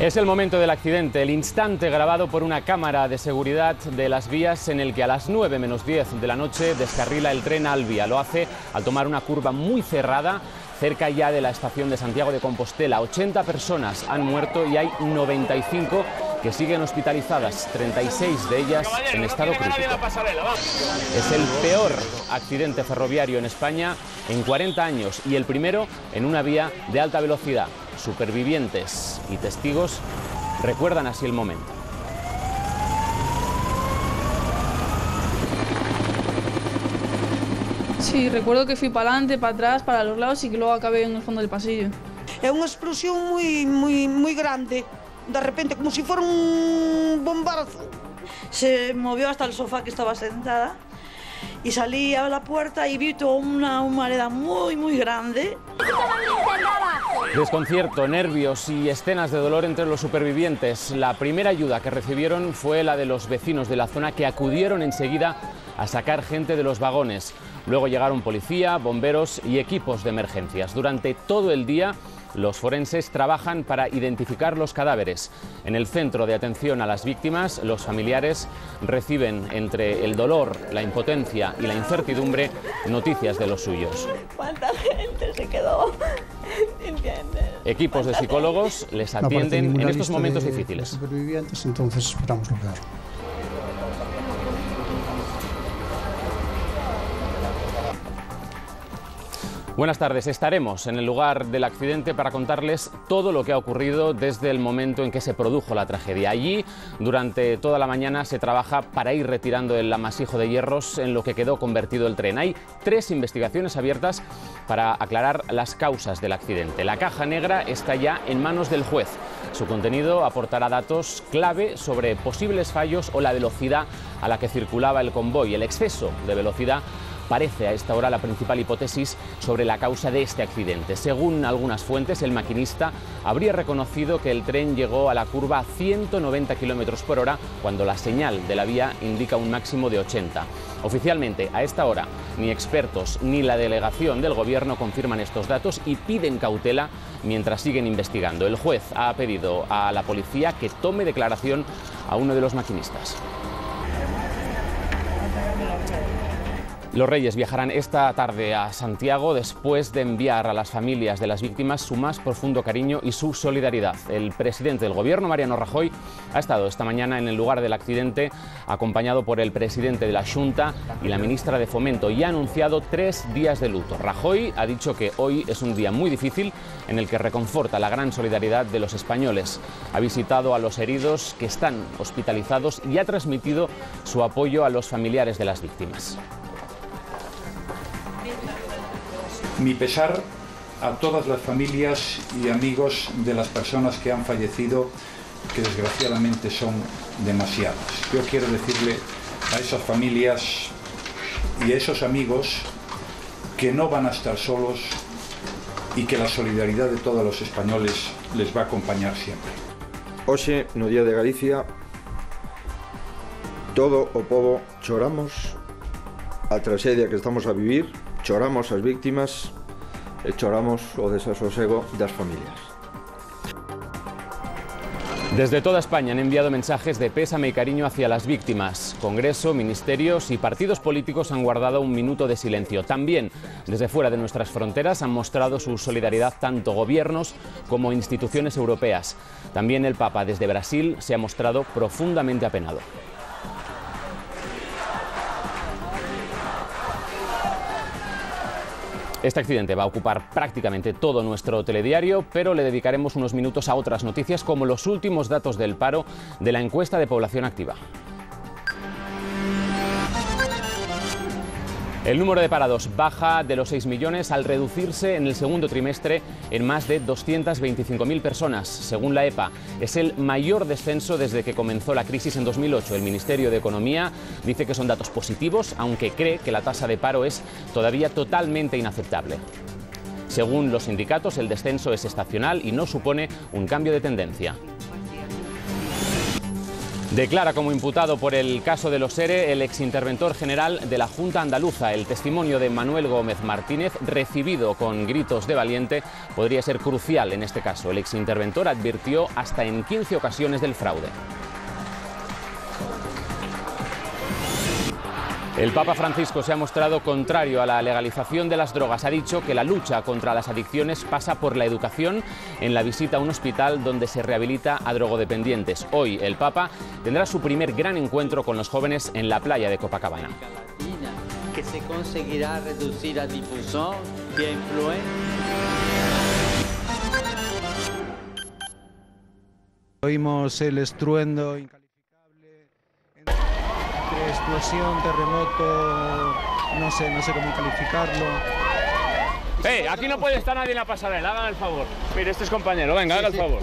Es el momento del accidente, el instante grabado por una cámara de seguridad de las vías en el que a las 9 menos 10 de la noche descarrila el tren Alvia. Lo hace al tomar una curva muy cerrada, cerca ya de la estación de Santiago de Compostela. 80 personas han muerto y hay 95 que siguen hospitalizadas, 36 de ellas en estado crítico. Es el peor accidente ferroviario en España en 40 años y el primero en una vía de alta velocidad. Supervivientes y testigos recuerdan así el momento. Sí, recuerdo que fui para adelante, para atrás, para los lados y que luego acabé en el fondo del pasillo. É unha explosión moi grande, de repente, como si fuera un bombarzo. Se movió hasta el sofá que estaba sentada y salí a la puerta y vi toda una humareda muy grande. Desconcierto, nervios y escenas de dolor entre los supervivientes. La primera ayuda que recibieron fue la de los vecinos de la zona que acudieron enseguida a sacar gente de los vagones. Luego llegaron policía, bomberos y equipos de emergencias. Durante todo el día, los forenses trabajan para identificar los cadáveres. En el centro de atención a las víctimas, los familiares reciben entre el dolor, la impotencia y la incertidumbre noticias de los suyos. ¿Cuánta gente se quedó? ¿Entiendes? Equipos de psicólogos les atienden en estos momentos difíciles. Supervivientes, entonces esperamos lo peor. Buenas tardes, estaremos en el lugar del accidente para contarles todo lo que ha ocurrido desde el momento en que se produjo la tragedia. Allí, durante toda la mañana, se trabaja para ir retirando el amasijo de hierros en lo que quedó convertido el tren. Hay 3 investigaciones abiertas para aclarar las causas del accidente. La caja negra está ya en manos del juez. Su contenido aportará datos clave sobre posibles fallos o la velocidad a la que circulaba el convoy. El exceso de velocidad parece a esta hora la principal hipótesis sobre la causa de este accidente. Según algunas fuentes, el maquinista habría reconocido que el tren llegó a la curva a 190 km por hora cuando la señal de la vía indica un máximo de 80. Oficialmente, a esta hora, ni expertos ni la delegación del Gobierno confirman estos datos y piden cautela mientras siguen investigando. El juez ha pedido a la policía que tome declaración a uno de los maquinistas. Los Reyes viajarán esta tarde a Santiago después de enviar a las familias de las víctimas su más profundo cariño y su solidaridad. El presidente del Gobierno, Mariano Rajoy, ha estado esta mañana en el lugar del accidente acompañado por el presidente de la Xunta y la ministra de Fomento y ha anunciado 3 días de luto. Rajoy ha dicho que hoy es un día muy difícil en el que reconforta la gran solidaridad de los españoles. Ha visitado a los heridos que están hospitalizados y ha transmitido su apoyo a los familiares de las víctimas. Mi pesar a todas las familias y amigos de las personas que han fallecido, que desgraciadamente son demasiadas. Yo quiero decirle a esas familias y a esos amigos que no van a estar solos y que la solidaridad de todos los españoles les va a acompañar siempre. Hoxe, no Día de Galicia, todo o pobo choramos a traxedia que estamos a vivir, choramos as víctimas e choramos o desasosego das familias. Desde toda España han enviado mensajes de pésame y cariño hacia las víctimas. Congreso, ministerios y partidos políticos han guardado un minuto de silencio. También, desde fuera de nuestras fronteras, han mostrado su solidaridad tanto gobiernos como instituciones europeas. También el Papa, desde Brasil, se ha mostrado profundamente apenado. Este accidente va a ocupar prácticamente todo nuestro telediario, pero le dedicaremos unos minutos a otras noticias como los últimos datos del paro de la encuesta de población activa. El número de parados baja de los 6 millones al reducirse en el segundo trimestre en más de 225.000 personas. Según la EPA, es el mayor descenso desde que comenzó la crisis en 2008. El Ministerio de Economía dice que son datos positivos, aunque cree que la tasa de paro es todavía totalmente inaceptable. Según los sindicatos, el descenso es estacional y no supone un cambio de tendencia. Declara como imputado por el caso de los ERE el exinterventor general de la Junta Andaluza. El testimonio de Manuel Gómez Martínez, recibido con gritos de valiente, podría ser crucial en este caso. El exinterventor advirtió hasta en 15 ocasiones del fraude. El Papa Francisco se ha mostrado contrario a la legalización de las drogas. Ha dicho que la lucha contra las adicciones pasa por la educación en la visita a un hospital donde se rehabilita a drogodependientes. Hoy el Papa tendrá su primer gran encuentro con los jóvenes en la playa de Copacabana. Que se conseguirá reducir la difusión y la influencia. Oímos el estruendo incalificable, entre explosión, terremoto, no sé cómo calificarlo. Aquí no puede estar nadie en la pasarela, hagan el favor. Mire, este es compañero, venga, haga el favor.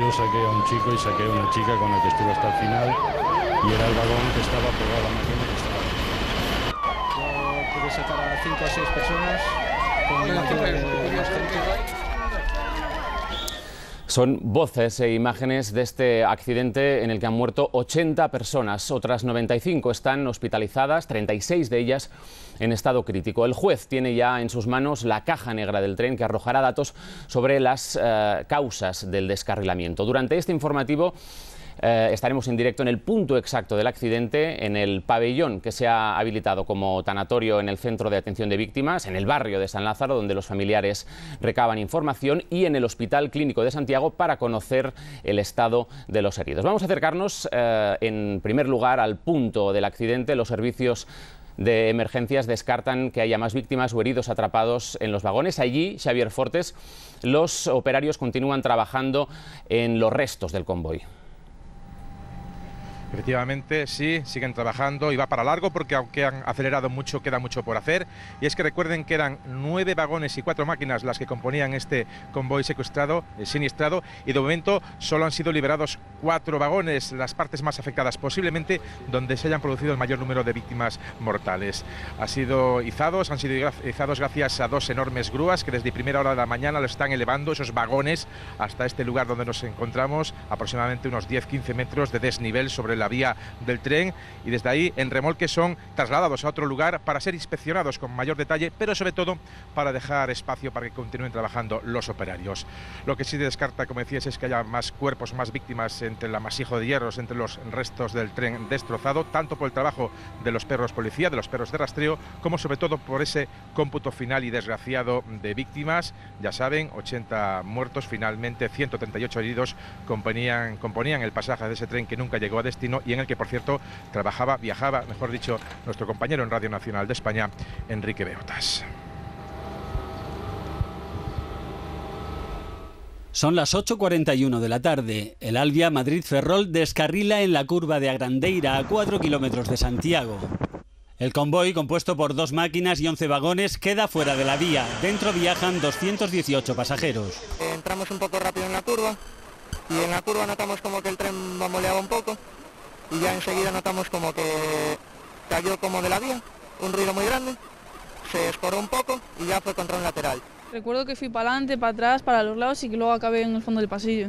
Yo saqué a un chico y saqué a una chica con la que estuve hasta el final y era el vagón que estaba pegado a la máquina que estaba. Yo pude sacar a 5 o 6 personas con la ayuda de más gente. Son voces e imágenes de este accidente en el que han muerto 80 personas. Otras 95 están hospitalizadas, 36 de ellas en estado crítico. El juez tiene ya en sus manos la caja negra del tren que arrojará datos sobre las causas del descarrilamiento. Durante este informativo estaremos en directo en el punto exacto del accidente, en el pabellón que se ha habilitado como tanatorio en el Centro de Atención de Víctimas, en el barrio de San Lázaro, donde los familiares recaban información, y en el Hospital Clínico de Santiago para conocer el estado de los heridos. Vamos a acercarnos en primer lugar al punto del accidente. Los servicios de emergencias descartan que haya más víctimas o heridos atrapados en los vagones. Allí, Xavier Fortes, los operarios continúan trabajando en los restos del convoy. Efectivamente, sí, siguen trabajando y va para largo porque aunque han acelerado mucho, queda mucho por hacer. Y es que recuerden que eran 9 vagones y 4 máquinas las que componían este convoy siniestrado, y de momento solo han sido liberados 4 vagones, las partes más afectadas posiblemente donde se hayan producido el mayor número de víctimas mortales. Han sido izados gracias a 2 enormes grúas que desde primera hora de la mañana lo están elevando, esos vagones, hasta este lugar donde nos encontramos, aproximadamente unos 10-15 metros de desnivel sobre la vía del tren, y desde ahí en remolque son trasladados a otro lugar para ser inspeccionados con mayor detalle, pero sobre todo para dejar espacio para que continúen trabajando los operarios. Lo que sí descarta, como decías, es que haya más cuerpos, más víctimas entre el amasijo de hierros, entre los restos del tren destrozado, tanto por el trabajo de los perros policía, de los perros de rastreo, como sobre todo por ese cómputo final y desgraciado de víctimas. Ya saben, 80 muertos, finalmente 138 heridos componían el pasaje de ese tren que nunca llegó a destino, y en el que, por cierto, viajaba, mejor dicho, nuestro compañero en Radio Nacional de España, Enrique Beotas. Son las 8:41 de la tarde. El Alvia Madrid-Ferrol descarrila en la curva de Agrandeira, a 4 kilómetros de Santiago. El convoy, compuesto por 2 máquinas y 11 vagones, queda fuera de la vía. Dentro viajan 218 pasajeros. Entramos un poco rápido en la curva, y en la curva notamos como que el tren bamboleaba un poco, y ya enseguida notamos como que cayó como de la vía, un ruido muy grande, se escoró un poco y ya fue contra un lateral. Recuerdo que fui para adelante, para atrás, para los lados y que luego acabé en el fondo del pasillo.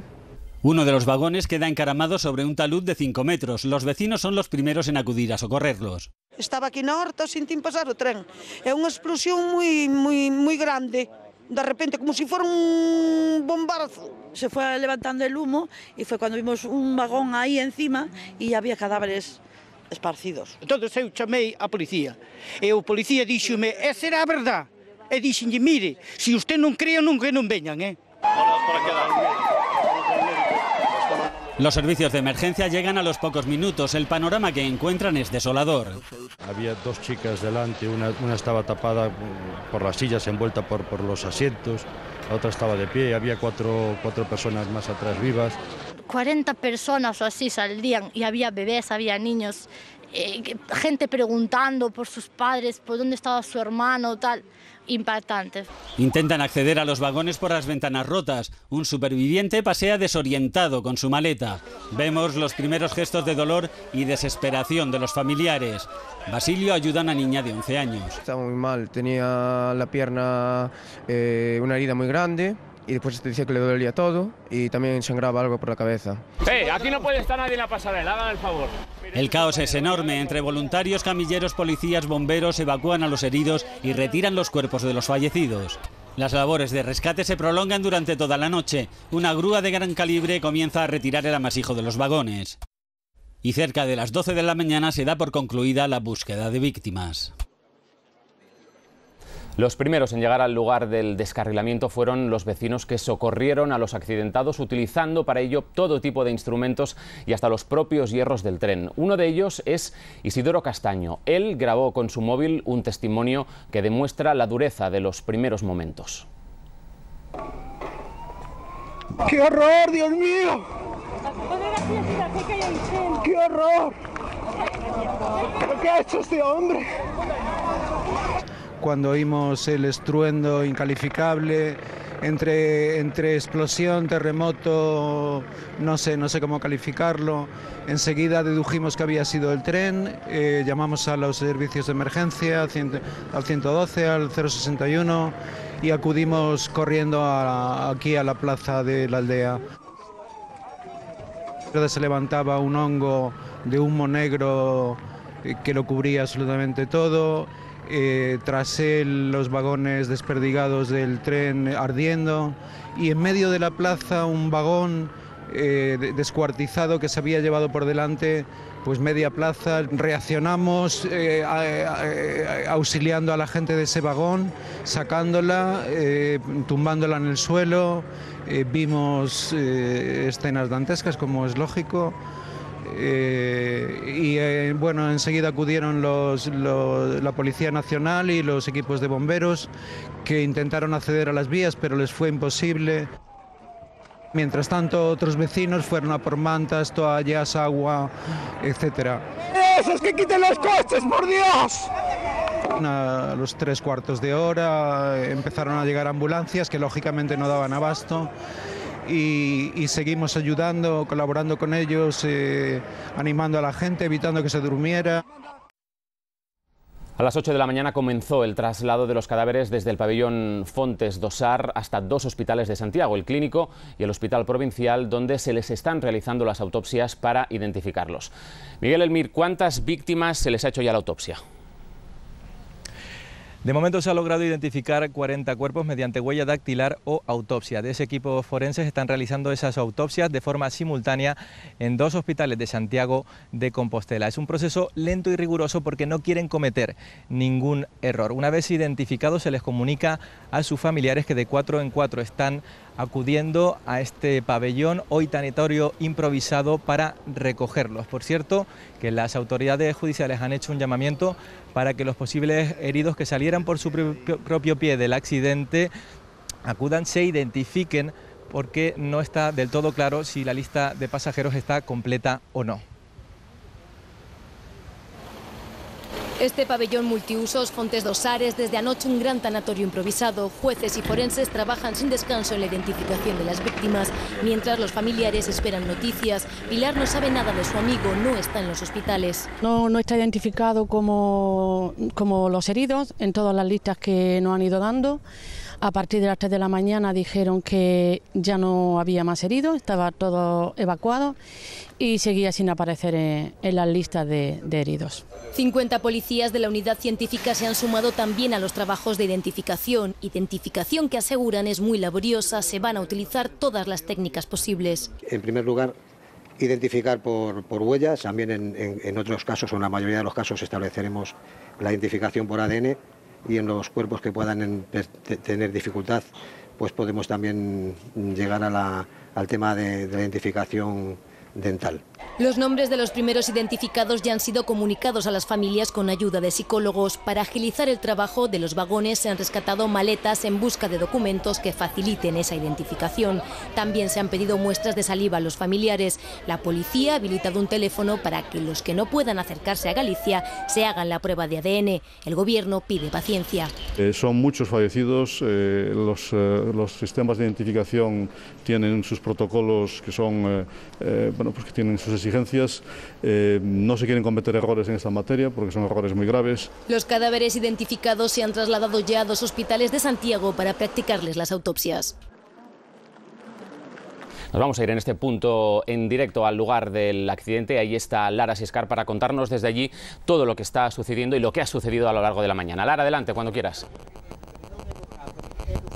Uno de los vagones queda encaramado sobre un talud de 5 metros. Los vecinos son los primeros en acudir a socorrerlos. Estaba aquí na horta, sentín pasar o tren. É unha explosión moi grande. De repente, como si fuera un bombarzo. Se fue levantando el humo y fue cuando vimos un vagón ahí encima y había cadáveres esparcidos. Entonces eu chamei a policía e o policía díxome, esa era a verdade. E díxenlle, mire, se usted non crea, non veñan, Los servicios de emergencia llegan a los pocos minutos. El panorama que encuentran es desolador. Había 2 chicas delante, una estaba tapada por las sillas, envuelta por los asientos, la otra estaba de pie, y había 4 personas más atrás vivas. 40 personas o así saldrían, y había bebés, había niños, gente preguntando por sus padres, por dónde estaba su hermano, tal. Impactante. Intentan acceder a los vagones por las ventanas rotas. Un superviviente pasea desorientado con su maleta. Vemos los primeros gestos de dolor y desesperación de los familiares. Basilio ayuda a una niña de 11 años. Estaba muy mal, tenía la pierna una herida muy grande y después te decía que le dolía todo y también sangraba algo por la cabeza. Aquí no puede estar nadie en la pasarela, hagan el favor. El caos es enorme. Entre voluntarios, camilleros, policías, bomberos evacúan a los heridos y retiran los cuerpos de los fallecidos. Las labores de rescate se prolongan durante toda la noche. Una grúa de gran calibre comienza a retirar el amasijo de los vagones. Y cerca de las 12 de la mañana se da por concluida la búsqueda de víctimas. Los primeros en llegar al lugar del descarrilamiento fueron los vecinos que socorrieron a los accidentados utilizando para ello todo tipo de instrumentos y hasta los propios hierros del tren. Uno de ellos es Isidoro Castaño. Él grabó con su móvil un testimonio que demuestra la dureza de los primeros momentos. ¡Qué horror, Dios mío! ¡Qué horror! ¿Qué ha hecho este hombre? Cuando oímos el estruendo incalificable, entre explosión, terremoto, no sé cómo calificarlo, enseguida dedujimos que había sido el tren, llamamos a los servicios de emergencia, al 112, al 061 y acudimos corriendo aquí a la plaza de la aldea. Se levantaba un hongo de humo negro que lo cubría absolutamente todo. Tras él los vagones desperdigados del tren ardiendo y en medio de la plaza un vagón descuartizado que se había llevado por delante pues media plaza. Reaccionamos auxiliando a la gente de ese vagón, sacándola, tumbándola en el suelo. Vimos escenas dantescas, como es lógico. Bueno, enseguida acudieron la Policía Nacional y los equipos de bomberos que intentaron acceder a las vías, pero les fue imposible. Mientras tanto, otros vecinos fueron a por mantas, toallas, agua, etc. ¡Esos que quiten los coches, por Dios! A los 3/4 de hora empezaron a llegar ambulancias que lógicamente no daban abasto. Y seguimos ayudando, colaborando con ellos, animando a la gente, evitando que se durmiera. A las 8 de la mañana comenzó el traslado de los cadáveres desde el pabellón Fontes d'Ossar hasta dos hospitales de Santiago, el Clínico y el Hospital Provincial, donde se les están realizando las autopsias para identificarlos. Miguel Elmir, ¿cuántas víctimas se les ha hecho ya la autopsia? De momento se ha logrado identificar 40 cuerpos mediante huella dactilar o autopsia. De ese equipo forense están realizando esas autopsias de forma simultánea en dos hospitales de Santiago de Compostela. Es un proceso lento y riguroso porque no quieren cometer ningún error. Una vez identificados se les comunica a sus familiares que de 4 en 4 están acudiendo a este pabellón hoy sanitario improvisado para recogerlos. Por cierto, que las autoridades judiciales han hecho un llamamiento para que los posibles heridos que salieran por su propio pie del accidente acudan, se identifiquen, porque no está del todo claro si la lista de pasajeros está completa o no. Este pabellón multiusos Fontes d'Ossar es desde anoche un gran tanatorio improvisado. Jueces y forenses trabajan sin descanso en la identificación de las víctimas, mientras los familiares esperan noticias. Pilar no sabe nada de su amigo, no está en los hospitales. No está identificado como los heridos en todas las listas que nos han ido dando. A partir de las 3 de la mañana dijeron que ya no había más heridos, estaba todo evacuado y seguía sin aparecer en las listas de heridos. 50 policías de la unidad científica se han sumado también a los trabajos de identificación que aseguran es muy laboriosa, se van a utilizar todas las técnicas posibles. En primer lugar, identificar por huellas, también en otros casos o en la mayoría de los casos estableceremos la identificación por ADN. Y en los cuerpos que puedan tener dificultad, pues podemos también llegar al tema de la identificación dental. Los nombres de los primeros identificados ya han sido comunicados a las familias con ayuda de psicólogos. Para agilizar el trabajo de los vagones se han rescatado maletas en busca de documentos que faciliten esa identificación. También se han pedido muestras de saliva a los familiares. La policía ha habilitado un teléfono para que los que no puedan acercarse a Galicia se hagan la prueba de ADN. El Gobierno pide paciencia. Son muchos fallecidos, los sistemas de identificación tienen sus protocolos que son, pues que tienen sus exigencias, no se quieren cometer errores en esta materia porque son errores muy graves. Los cadáveres identificados se han trasladado ya a 2 hospitales de Santiago para practicarles las autopsias. Nos vamos a ir en este punto en directo al lugar del accidente. Ahí está Lara Siscar para contarnos desde allí todo lo que está sucediendo y lo que ha sucedido a lo largo de la mañana. Lara, adelante, cuando quieras.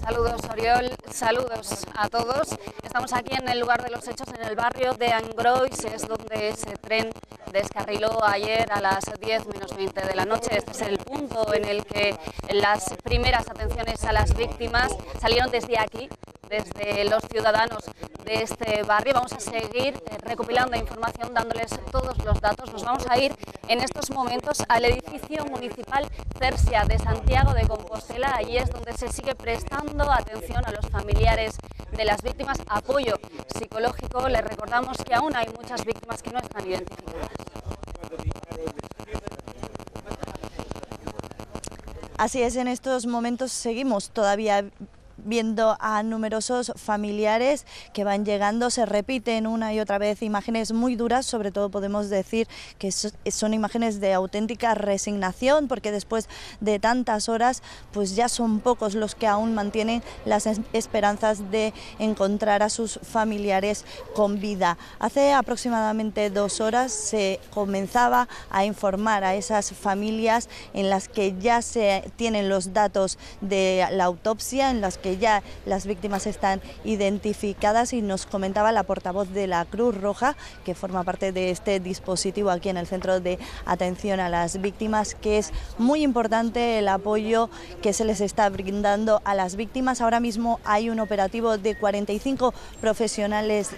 Saludos, Oriol, saludos a todos. Estamos aquí en el lugar de los hechos, en el barrio de Angrois, es donde ese tren descarriló ayer a las 10 menos 20 de la noche. Este es el punto en el que las primeras atenciones a las víctimas salieron desde aquí, desde los ciudadanos de este barrio. Vamos a seguir recopilando información, dándoles todos los datos. Nos vamos a ir en estos momentos al edificio municipal Cersia de Santiago de Compostela. Allí es donde se sigue prestando atención a los familiares de las víctimas, apoyo psicológico. Les recordamos que aún hay muchas víctimas que no están identificadas. Así es, en estos momentos seguimos todavía viendo a numerosos familiares que van llegando. Se repiten una y otra vez imágenes muy duras, sobre todo podemos decir que son imágenes de auténtica resignación, porque después de tantas horas pues ya son pocos los que aún mantienen las esperanzas de encontrar a sus familiares con vida. Hace aproximadamente 2 horas se comenzaba a informar a esas familias en las que ya se tienen los datos de la autopsia, en las que ya las víctimas están identificadas, y nos comentaba la portavoz de la Cruz Roja, que forma parte de este dispositivo aquí en el Centro de Atención a las Víctimas, que es muy importante el apoyo que se les está brindando a las víctimas. Ahora mismo hay un operativo de 45 profesionales,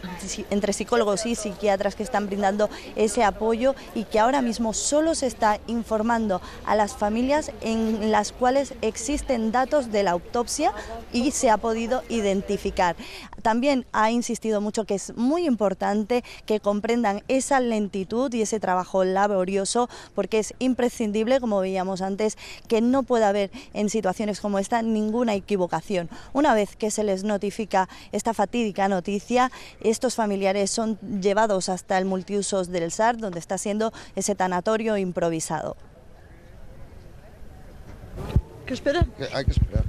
entre psicólogos y psiquiatras, que están brindando ese apoyo, y que ahora mismo solo se está informando a las familias en las cuales existen datos de la autopsia y se ha podido identificar. También ha insistido mucho que es muy importante que comprendan esa lentitud y ese trabajo laborioso, porque es imprescindible, como veíamos antes, que no pueda haber en situaciones como esta ninguna equivocación. Una vez que se les notifica esta fatídica noticia, estos familiares son llevados hasta el multiusos del SAR, donde está siendo ese tanatorio improvisado. ¿Qué esperar? Hay que esperar.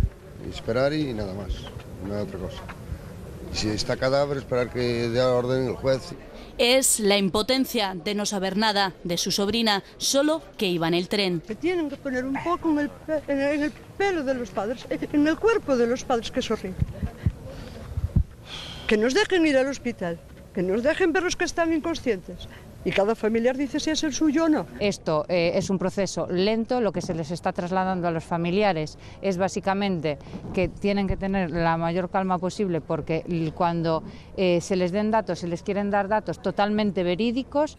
Esperar y nada más, no hay otra cosa. Y si está cadáver, esperar que dé orden el juez. Es la impotencia de no saber nada de su sobrina, solo que iba en el tren. Que tienen que poner un poco en el pelo de los padres, en el cuerpo de los padres, que es horrible. Que nos dejen ir al hospital, que nos dejen ver los que están inconscientes. Y cada familiar dice si es el suyo o no. Esto es un proceso lento. Lo que se les está trasladando a los familiares es básicamente que tienen que tener la mayor calma posible, porque cuando se les den datos, se les quieren dar datos totalmente verídicos.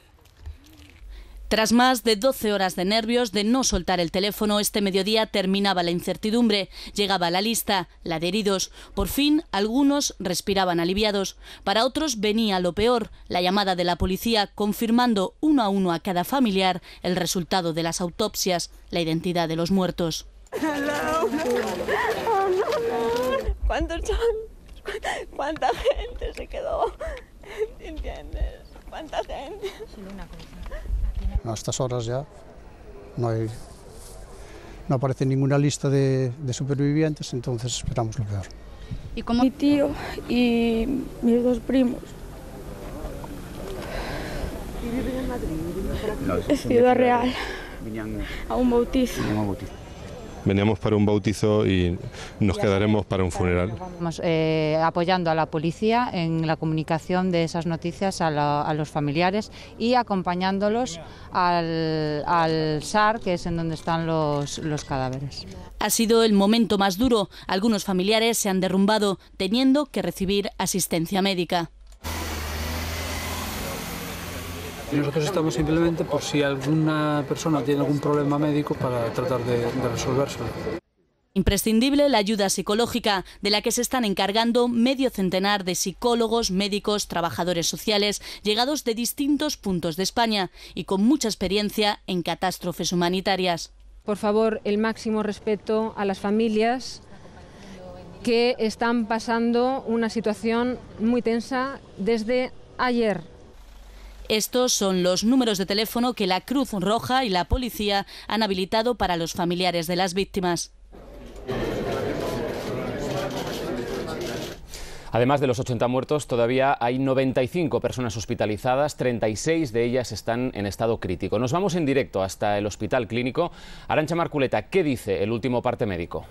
Tras más de 12 horas de nervios, de no soltar el teléfono, este mediodía terminaba la incertidumbre. Llegaba la lista, la de heridos. Por fin, algunos respiraban aliviados. Para otros venía lo peor, la llamada de la policía confirmando uno a uno a cada familiar el resultado de las autopsias, la identidad de los muertos. ¿Cuántos son? ¿Cuánta gente se quedó? ¿Entiendes? ¿Cuánta gente? A estas horas ya no aparece ninguna lista de supervivientes, entonces esperamos lo peor. ¿Y cómo? Mi tío y mis 2 primos. ¿Y viven en Madrid? No, es Ciudad Real. A un bautizo. Veníamos para un bautizo y nos quedaremos para un funeral. Estamos apoyando a la policía en la comunicación de esas noticias a los familiares y acompañándolos al SAR, que es en donde están los cadáveres. Ha sido el momento más duro. Algunos familiares se han derrumbado, teniendo que recibir asistencia médica. Y nosotros estamos simplemente por si alguna persona tiene algún problema médico para tratar de resolvérselo. Imprescindible la ayuda psicológica, de la que se están encargando medio centenar de psicólogos, médicos, trabajadores sociales, llegados de distintos puntos de España y con mucha experiencia en catástrofes humanitarias. Por favor, el máximo respeto a las familias que están pasando una situación muy tensa desde ayer. Estos son los números de teléfono que la Cruz Roja y la policía han habilitado para los familiares de las víctimas. Además de los 80 muertos, todavía hay 95 personas hospitalizadas, 36 de ellas están en estado crítico. Nos vamos en directo hasta el Hospital Clínico. Arantxa Marculeta, ¿qué dice el último parte médico?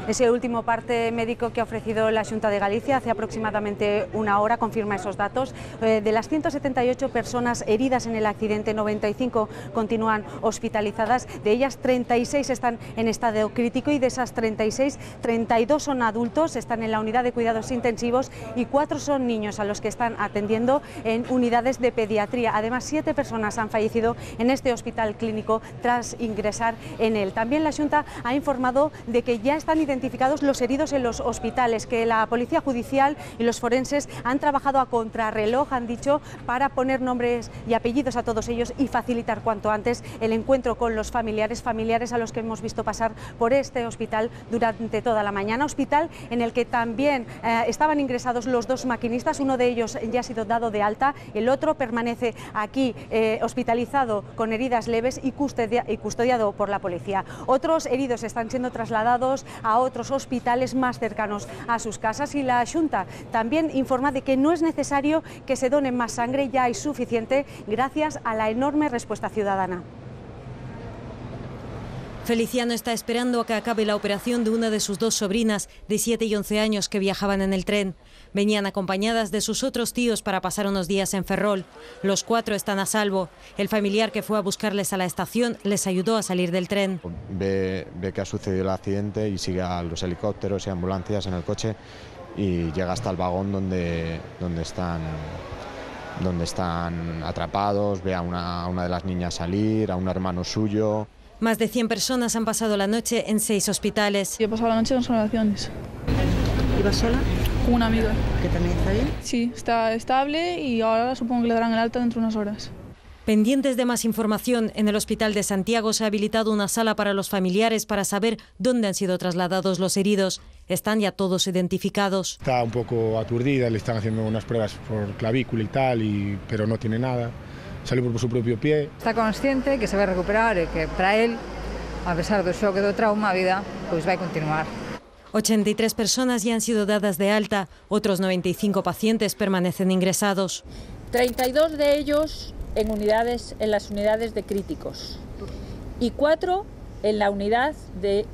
Ese último parte médico que ha ofrecido la Xunta de Galicia hace aproximadamente una hora confirma esos datos. De las 178 personas heridas en el accidente, 95 continúan hospitalizadas. De ellas, 36 están en estado crítico y de esas 36, 32 son adultos, están en la unidad de cuidados intensivos y 4 son niños a los que están atendiendo en unidades de pediatría. Además, 7 personas han fallecido en este Hospital Clínico tras ingresar en él. También la Xunta ha informado de que ya están identificados los heridos en los hospitales, que la Policía Judicial y los forenses han trabajado a contrarreloj, han dicho, para poner nombres y apellidos a todos ellos y facilitar cuanto antes el encuentro con los familiares a los que hemos visto pasar por este hospital durante toda la mañana. Hospital en el que también estaban ingresados los 2 maquinistas, uno de ellos ya ha sido dado de alta, el otro permanece aquí hospitalizado con heridas leves y custodiado por la policía. Otros heridos están siendo trasladados a otros hospitales más cercanos a sus casas y la Xunta también informa de que no es necesario que se done más sangre, ya hay suficiente gracias a la enorme respuesta ciudadana. Feliciano está esperando a que acabe la operación de una de sus 2 sobrinas de 7 y 11 años que viajaban en el tren. Venían acompañadas de sus otros tíos para pasar unos días en Ferrol. Los 4 están a salvo. El familiar que fue a buscarles a la estación les ayudó a salir del tren. Ve que ha sucedido el accidente y sigue a los helicópteros y ambulancias en el coche y llega hasta el vagón donde están atrapados, ve a una de las niñas salir, a un hermano suyo. Más de 100 personas han pasado la noche en 6 hospitales. Yo he pasado la noche en consolaciones. ¿Ibas sola? Con una amiga. ¿Que también está bien? Sí, está estable y ahora supongo que le darán el alta dentro de unas horas. Pendientes de más información, en el Hospital de Santiago se ha habilitado una sala para los familiares para saber dónde han sido trasladados los heridos. Están ya todos identificados. Está un poco aturdida, le están haciendo unas pruebas por clavícula y tal, pero no tiene nada. Salió por su propio pie. Está consciente que se va a recuperar y que para él, a pesar do xoque do trauma, a vida pues va a continuar. 83 personas ya han sido dadas de alta, otros 95 pacientes permanecen ingresados. 32 de ellos en las unidades de críticos y 4 en la unidad de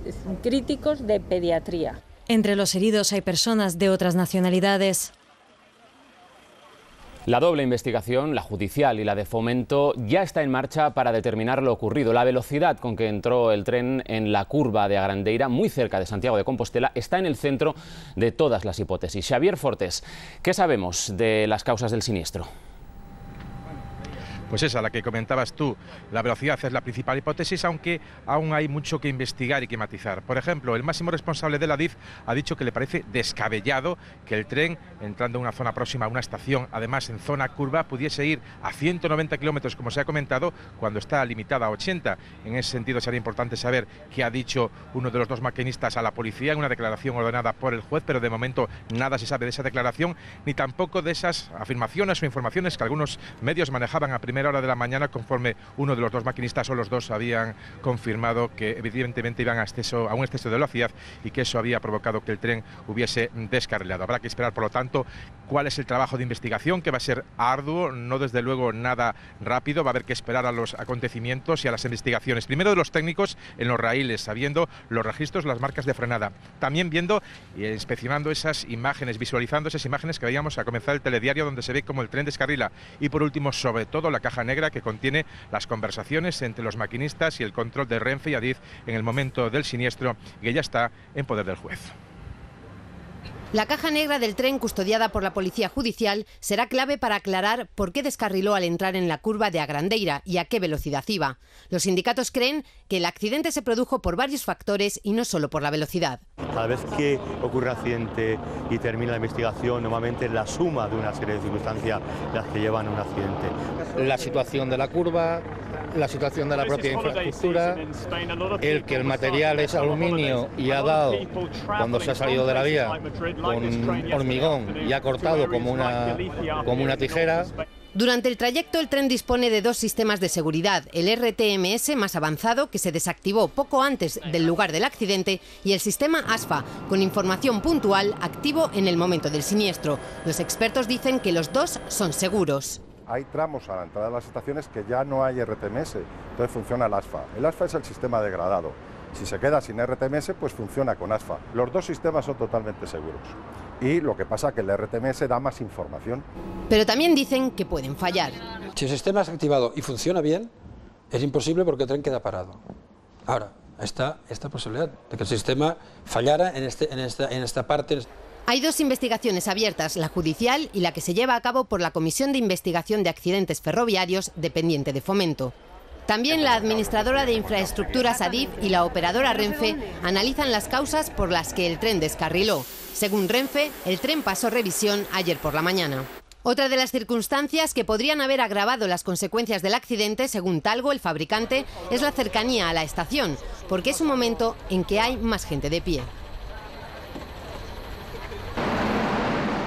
críticos de pediatría. Entre los heridos hay personas de otras nacionalidades. La doble investigación, la judicial y la de Fomento, ya está en marcha para determinar lo ocurrido. La velocidad con que entró el tren en la curva de Agrandeira, muy cerca de Santiago de Compostela, está en el centro de todas las hipótesis. Xavier Fortes, ¿qué sabemos de las causas del siniestro? Pues esa, la que comentabas tú, la velocidad es la principal hipótesis, aunque aún hay mucho que investigar y que matizar. Por ejemplo, el máximo responsable de la DIF ha dicho que le parece descabellado que el tren, entrando en una zona próxima a una estación, además en zona curva, pudiese ir a 190 kilómetros, como se ha comentado, cuando está limitada a 80. En ese sentido sería importante saber qué ha dicho uno de los 2 maquinistas a la policía en una declaración ordenada por el juez, pero de momento nada se sabe de esa declaración, ni tampoco de esas afirmaciones o informaciones que algunos medios manejaban a primera hora de la mañana, conforme uno de los 2 maquinistas o los 2 habían confirmado que evidentemente iban a un exceso de velocidad y que eso había provocado que el tren hubiese descarrilado. Habrá que esperar, por lo tanto, cuál es el trabajo de investigación, que va a ser arduo, no desde luego nada rápido. Va a haber que esperar a los acontecimientos y a las investigaciones. Primero de los técnicos en los raíles, sabiendo los registros, las marcas de frenada. También viendo y inspeccionando esas imágenes, visualizando esas imágenes que veíamos a comenzar el telediario, donde se ve cómo el tren descarrila. Y por último, sobre todo, la caja negra que contiene las conversaciones entre los maquinistas y el control de Renfe y Adif en el momento del siniestro, que ya está en poder del juez. La caja negra del tren, custodiada por la Policía Judicial, será clave para aclarar por qué descarriló al entrar en la curva de Agrandeira y a qué velocidad iba. Los sindicatos creen que el accidente se produjo por varios factores y no solo por la velocidad. Cada vez que ocurre un accidente y termina la investigación, normalmente es la suma de una serie de circunstancias las que llevan a un accidente. La situación de la curva, la situación de la propia infraestructura, el que el material es aluminio y ha dado, cuando se ha salido de la vía, con hormigón y ha cortado como una tijera. Durante el trayecto, el tren dispone de 2 sistemas de seguridad, el RTMS más avanzado, que se desactivó poco antes del lugar del accidente, y el sistema ASFA, con información puntual, activo en el momento del siniestro. Los expertos dicen que los 2 son seguros. Hay tramos a la entrada de las estaciones que ya no hay RTMS, entonces funciona el ASFA. El ASFA es el sistema degradado. Si se queda sin RTMS, pues funciona con ASFA. Los 2 sistemas son totalmente seguros. Y lo que pasa es que el RTMS da más información. Pero también dicen que pueden fallar. Si el sistema es activado y funciona bien, es imposible porque el tren queda parado. Ahora, está esta posibilidad de que el sistema fallara en esta parte. Hay 2 investigaciones abiertas, la judicial y la que se lleva a cabo por la Comisión de Investigación de Accidentes Ferroviarios, dependiente de Fomento. También la administradora de infraestructuras ADIF y la operadora Renfe analizan las causas por las que el tren descarriló. Según Renfe, el tren pasó revisión ayer por la mañana. Otra de las circunstancias que podrían haber agravado las consecuencias del accidente, según Talgo, el fabricante, es la cercanía a la estación, porque es un momento en que hay más gente de pie.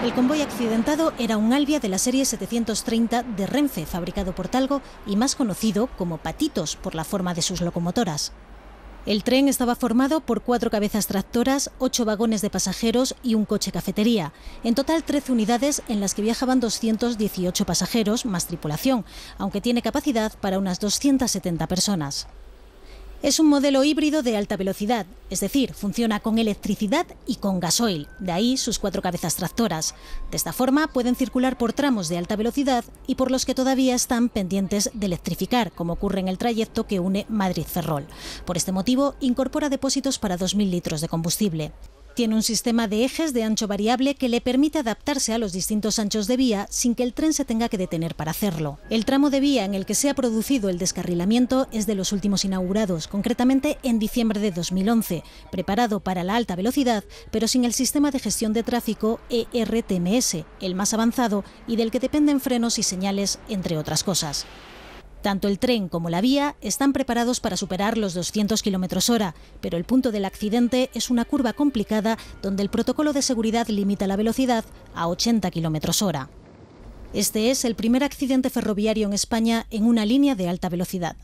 El convoy accidentado era un Alvia de la serie 730 de Renfe, fabricado por Talgo y más conocido como Patitos por la forma de sus locomotoras. El tren estaba formado por 4 cabezas tractoras, 8 vagones de pasajeros y un coche cafetería. En total 13 unidades en las que viajaban 218 pasajeros más tripulación, aunque tiene capacidad para unas 270 personas. Es un modelo híbrido de alta velocidad, es decir, funciona con electricidad y con gasoil, de ahí sus 4 cabezas tractoras. De esta forma pueden circular por tramos de alta velocidad y por los que todavía están pendientes de electrificar, como ocurre en el trayecto que une Madrid-Ferrol. Por este motivo, incorpora depósitos para 2.000 litros de combustible. Tiene un sistema de ejes de ancho variable que le permite adaptarse a los distintos anchos de vía sin que el tren se tenga que detener para hacerlo. El tramo de vía en el que se ha producido el descarrilamiento es de los últimos inaugurados, concretamente en diciembre de 2011, preparado para la alta velocidad, pero sin el sistema de gestión de tráfico ERTMS, el más avanzado y del que dependen frenos y señales, entre otras cosas. Tanto el tren como la vía están preparados para superar los 200 km/h, pero el punto del accidente es una curva complicada donde el protocolo de seguridad limita la velocidad a 80 km/h. Este es el primer accidente ferroviario en España en una línea de alta velocidad.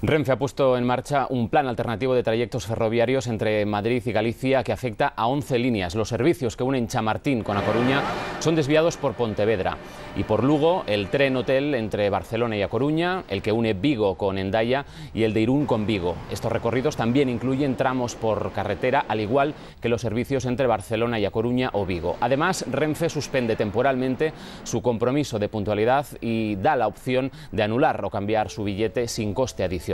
Renfe ha puesto en marcha un plan alternativo de trayectos ferroviarios entre Madrid y Galicia que afecta a 11 líneas. Los servicios que unen Chamartín con A Coruña son desviados por Pontevedra y por Lugo el tren hotel entre Barcelona y A Coruña, el que une Vigo con Hendaya y el de Irún con Vigo. Estos recorridos también incluyen tramos por carretera, al igual que los servicios entre Barcelona y A Coruña o Vigo. Además, Renfe suspende temporalmente su compromiso de puntualidad y da la opción de anular o cambiar su billete sin coste adicional.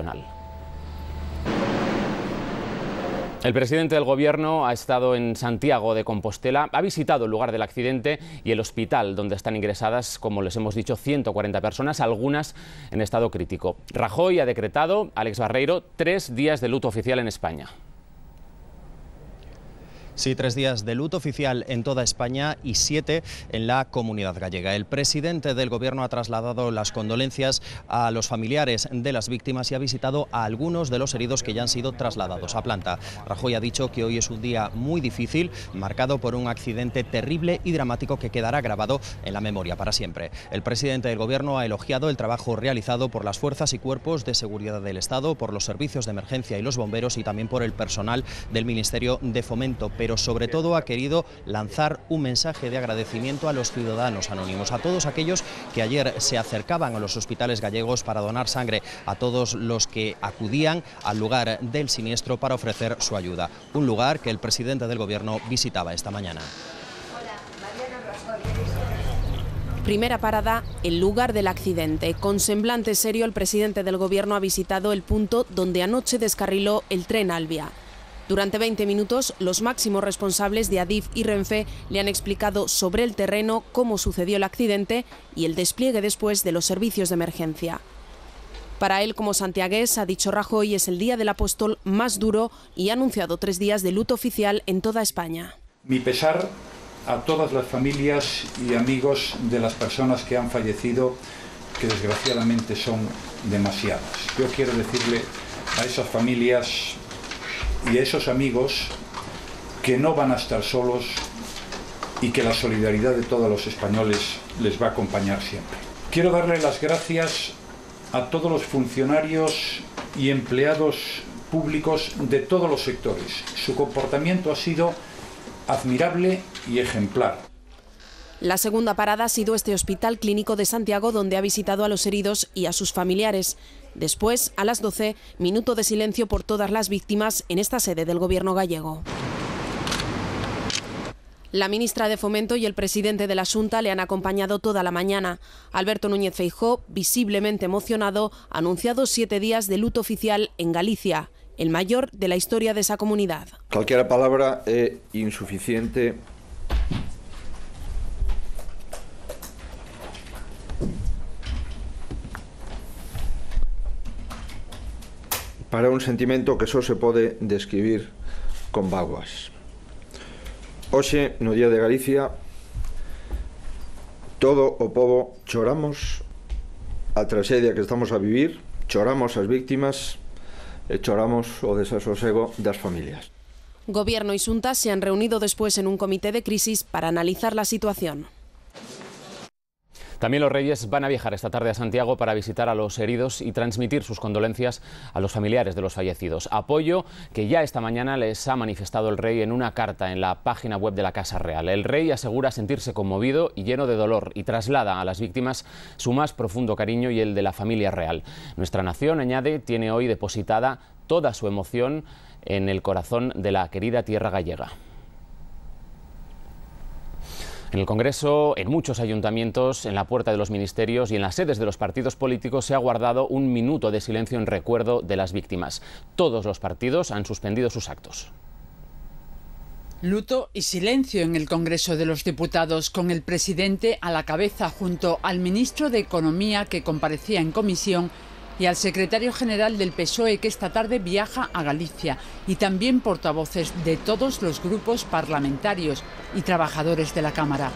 El presidente del Gobierno ha estado en Santiago de Compostela, ha visitado el lugar del accidente y el hospital donde están ingresadas, como les hemos dicho, 140 personas, algunas en estado crítico. Rajoy ha decretado, Alex Barreiro, 3 días de luto oficial en España. Sí, 3 días de luto oficial en toda España y 7 en la Comunidad Gallega. El presidente del Gobierno ha trasladado las condolencias a los familiares de las víctimas y ha visitado a algunos de los heridos que ya han sido trasladados a planta. Rajoy ha dicho que hoy es un día muy difícil, marcado por un accidente terrible y dramático que quedará grabado en la memoria para siempre. El presidente del Gobierno ha elogiado el trabajo realizado por las fuerzas y cuerpos de seguridad del Estado, por los servicios de emergencia y los bomberos y también por el personal del Ministerio de Fomento, pero sobre todo ha querido lanzar un mensaje de agradecimiento a los ciudadanos anónimos, a todos aquellos que ayer se acercaban a los hospitales gallegos para donar sangre, a todos los que acudían al lugar del siniestro para ofrecer su ayuda, un lugar que el presidente del Gobierno visitaba esta mañana. Primera parada, el lugar del accidente. Con semblante serio, el presidente del Gobierno ha visitado el punto donde anoche descarriló el tren Alvia. Durante 20 minutos, los máximos responsables de Adif y Renfe le han explicado sobre el terreno cómo sucedió el accidente y el despliegue después de los servicios de emergencia. Para él, como santiagués, ha dicho Rajoy, es el Día del Apóstol más duro y ha anunciado 3 días de luto oficial en toda España. Mi pesar a todas las familias y amigos de las personas que han fallecido, que desgraciadamente son demasiadas. Yo quiero decirle a esas familias y a esos amigos que no van a estar solos y que la solidaridad de todos los españoles les va a acompañar siempre. Quiero darle las gracias a todos los funcionarios y empleados públicos de todos los sectores. Su comportamiento ha sido admirable y ejemplar. La segunda parada ha sido este Hospital Clínico de Santiago, donde ha visitado a los heridos y a sus familiares. Después, a las 12, minuto de silencio por todas las víctimas en esta sede del Gobierno gallego. La ministra de Fomento y el presidente de la Xunta le han acompañado toda la mañana. Alberto Núñez Feijóo, visiblemente emocionado, ha anunciado 7 días de luto oficial en Galicia, el mayor de la historia de esa comunidad. Cualquier palabra es insuficiente para un sentimento que só se pode describir con vaguas. Hoxe, no Día de Galicia, todo o pobo choramos a traxedia que estamos a vivir, choramos as víctimas e choramos o desasosego das familias. Gobierno y Xunta se han reunido después en un comité de crisis para analizar la situación. También los Reyes van a viajar esta tarde a Santiago para visitar a los heridos y transmitir sus condolencias a los familiares de los fallecidos. Apoyo que ya esta mañana les ha manifestado el Rey en una carta en la página web de la Casa Real. El Rey asegura sentirse conmovido y lleno de dolor y traslada a las víctimas su más profundo cariño y el de la familia real. Nuestra nación, añade, tiene hoy depositada toda su emoción en el corazón de la querida tierra gallega. En el Congreso, en muchos ayuntamientos, en la puerta de los ministerios y en las sedes de los partidos políticos se ha guardado un minuto de silencio en recuerdo de las víctimas. Todos los partidos han suspendido sus actos. Luto y silencio en el Congreso de los Diputados, con el presidente a la cabeza junto al ministro de Economía que comparecía en comisión y al secretario general del PSOE que esta tarde viaja a Galicia, y también portavoces de todos los grupos parlamentarios y trabajadores de la Cámara.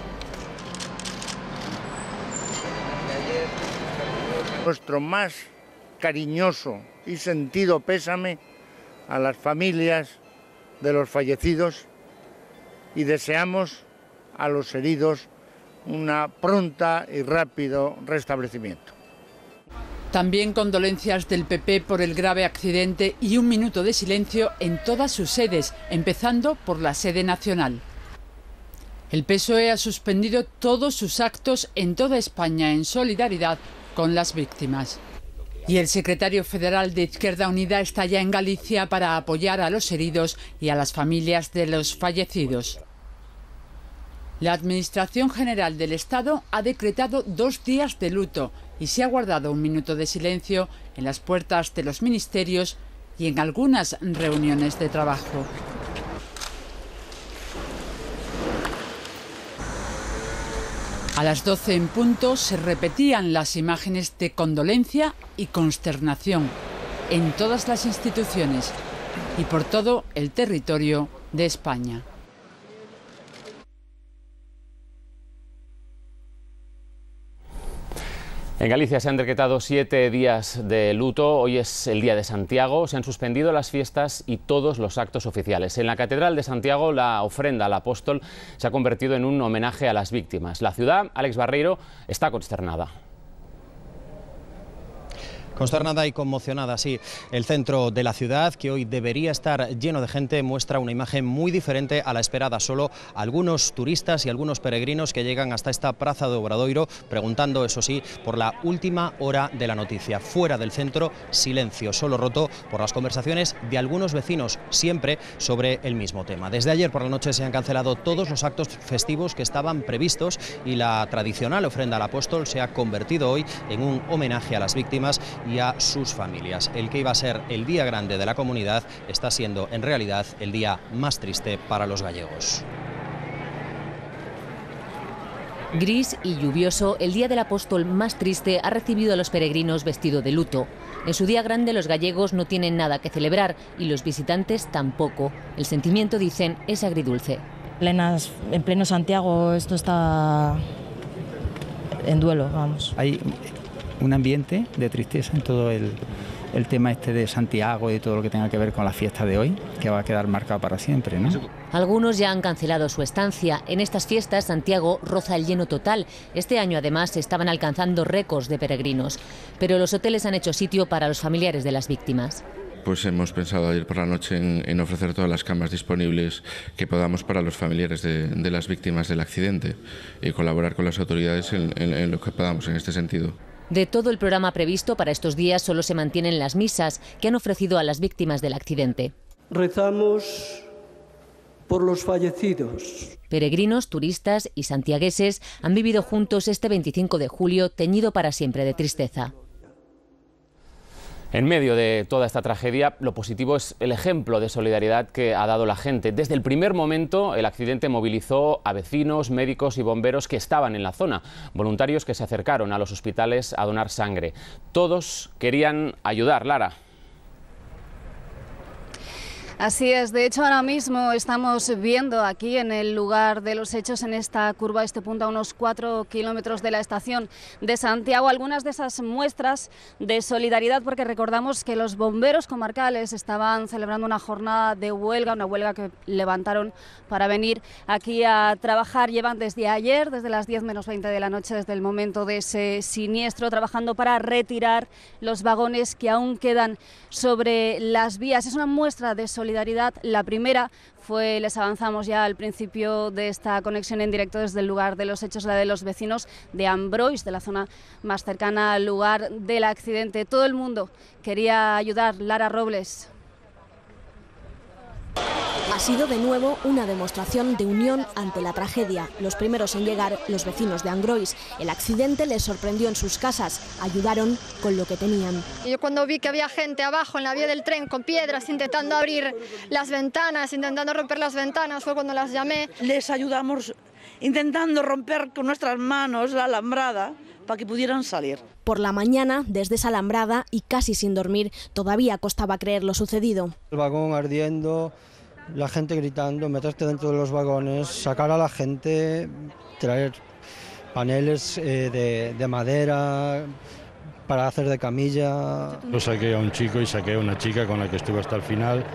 Nuestro más cariñoso y sentido pésame a las familias de los fallecidos y deseamos a los heridos una pronta y rápido restablecimiento. También condolencias del PP por el grave accidente y un minuto de silencio en todas sus sedes, empezando por la sede nacional. El PSOE ha suspendido todos sus actos en toda España en solidaridad con las víctimas. Y el secretario federal de Izquierda Unida está ya en Galicia para apoyar a los heridos y a las familias de los fallecidos. La Administración General del Estado ha decretado 2 días de luto y se ha guardado un minuto de silencio en las puertas de los ministerios y en algunas reuniones de trabajo. A las 12 en punto se repetían las imágenes de condolencia y consternación en todas las instituciones y por todo el territorio de España. En Galicia se han decretado 7 días de luto. Hoy es el Día de Santiago. Se han suspendido las fiestas y todos los actos oficiales. En la Catedral de Santiago, la ofrenda al apóstol se ha convertido en un homenaje a las víctimas. La ciudad, Alex Barreiro, está consternada. Consternada y conmocionada, sí. El centro de la ciudad, que hoy debería estar lleno de gente, muestra una imagen muy diferente a la esperada. Solo algunos turistas y algunos peregrinos que llegan hasta esta plaza de Obradoiro, preguntando, eso sí, por la última hora de la noticia. Fuera del centro, silencio, solo roto por las conversaciones de algunos vecinos, siempre sobre el mismo tema. Desde ayer por la noche se han cancelado todos los actos festivos que estaban previstos y la tradicional ofrenda al apóstol se ha convertido hoy en un homenaje a las víctimas y a sus familias. El que iba a ser el día grande de la comunidad está siendo en realidad el día más triste para los gallegos. Gris y lluvioso, el Día del Apóstol más triste ha recibido a los peregrinos vestido de luto. En su día grande los gallegos no tienen nada que celebrar y los visitantes tampoco. El sentimiento, dicen, es agridulce. En pleno Santiago esto está en duelo, vamos. Hay un ambiente de tristeza en todo el tema este de Santiago y todo lo que tenga que ver con la fiesta de hoy, que va a quedar marcado para siempre, ¿no? Algunos ya han cancelado su estancia. En estas fiestas Santiago roza el lleno total. Este año además se estaban alcanzando récords de peregrinos. Pero los hoteles han hecho sitio para los familiares de las víctimas. Pues hemos pensado ayer por la noche en ofrecer todas las camas disponibles que podamos para los familiares de las víctimas del accidente y colaborar con las autoridades en lo que podamos en este sentido. De todo el programa previsto para estos días solo se mantienen las misas que han ofrecido a las víctimas del accidente. Rezamos por los fallecidos. Peregrinos, turistas y santiagueses han vivido juntos este 25 de julio teñido para siempre de tristeza. En medio de toda esta tragedia, lo positivo es el ejemplo de solidaridad que ha dado la gente. Desde el primer momento, el accidente movilizó a vecinos, médicos y bomberos que estaban en la zona, voluntarios que se acercaron a los hospitales a donar sangre. Todos querían ayudar, Lara. Así es, de hecho ahora mismo estamos viendo aquí en el lugar de los hechos, en esta curva, este punto a unos 4 kilómetros de la estación de Santiago, algunas de esas muestras de solidaridad, porque recordamos que los bomberos comarcales estaban celebrando una jornada de huelga, una huelga que levantaron para venir aquí a trabajar. Llevan desde ayer, desde las 10 menos 20 de la noche, desde el momento de ese siniestro, trabajando para retirar los vagones que aún quedan sobre las vías. Es una muestra de solidaridad. La primera fue, les avanzamos ya al principio de esta conexión en directo desde el lugar de los hechos, la de los vecinos de Ambrois, de la zona más cercana al lugar del accidente. Todo el mundo quería ayudar. Lara Robles. Ha sido de nuevo una demostración de unión ante la tragedia. Los primeros en llegar, los vecinos de Ambrois. El accidente les sorprendió en sus casas. Ayudaron con lo que tenían. Yo cuando vi que había gente abajo en la vía del tren con piedras intentando abrir las ventanas, intentando romper las ventanas, fue cuando las llamé. Les ayudamos intentando romper con nuestras manos la alambrada para que pudieran salir. Por la mañana, desde esa alambrada y casi sin dormir, todavía costaba creer lo sucedido. El vagón ardiendo, la gente gritando, meterte dentro de los vagones, sacar a la gente, traer paneles de madera para hacer de camilla. Yo saqué a un chico y saqué a una chica con la que estuve hasta el final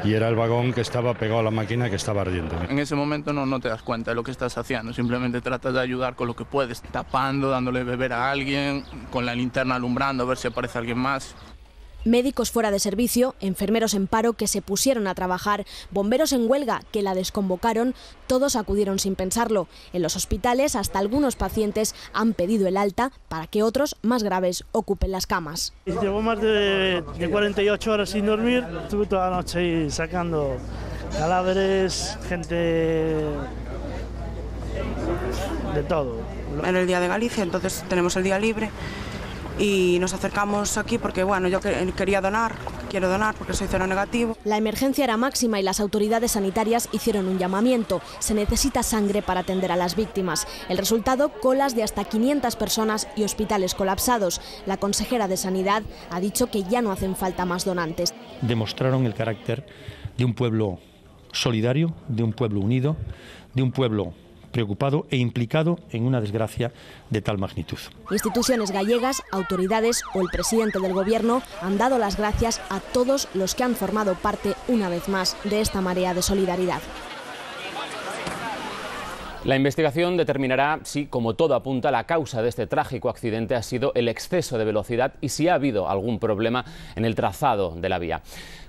y era el vagón que estaba pegado a la máquina que estaba ardiendo. En ese momento no te das cuenta de lo que estás haciendo, simplemente tratas de ayudar con lo que puedes, tapando, dándole beber a alguien, con la linterna alumbrando, a ver si aparece alguien más. Médicos fuera de servicio, enfermeros en paro que se pusieron a trabajar, bomberos en huelga que la desconvocaron, todos acudieron sin pensarlo. En los hospitales hasta algunos pacientes han pedido el alta para que otros, más graves, ocupen las camas. Llevo más de 48 horas sin dormir, estuve toda la noche ahí sacando cadáveres, gente de todo. Era el día de Galicia, entonces tenemos el día libre. Y nos acercamos aquí porque bueno, yo quería donar, quiero donar porque soy cero negativo. La emergencia era máxima y las autoridades sanitarias hicieron un llamamiento. Se necesita sangre para atender a las víctimas. El resultado, colas de hasta 500 personas y hospitales colapsados. La consejera de Sanidad ha dicho que ya no hacen falta más donantes. Demostraron el carácter de un pueblo solidario, de un pueblo unido, de un pueblo preocupado e implicado en una desgracia de tal magnitud. Instituciones gallegas, autoridades o el presidente del gobierno han dado las gracias a todos los que han formado parte, una vez más, de esta marea de solidaridad. La investigación determinará si, como todo apunta, la causa de este trágico accidente ha sido el exceso de velocidad y si ha habido algún problema en el trazado de la vía.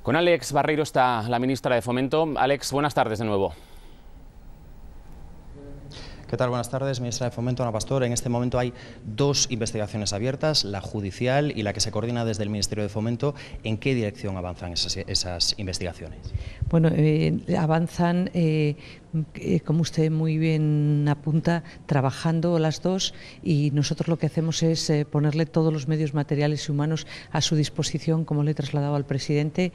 Con Alex Barreiro está la ministra de Fomento. Alex, buenas tardes de nuevo. ¿Qué tal? Buenas tardes, ministra de Fomento, Ana Pastor. En este momento hay dos investigaciones abiertas, la judicial y la que se coordina desde el Ministerio de Fomento. ¿En qué dirección avanzan esas investigaciones? Bueno, avanzan como usted muy bien apunta, trabajando las dos, y nosotros lo que hacemos es ponerle todos los medios materiales y humanos a su disposición, como le he trasladado al presidente,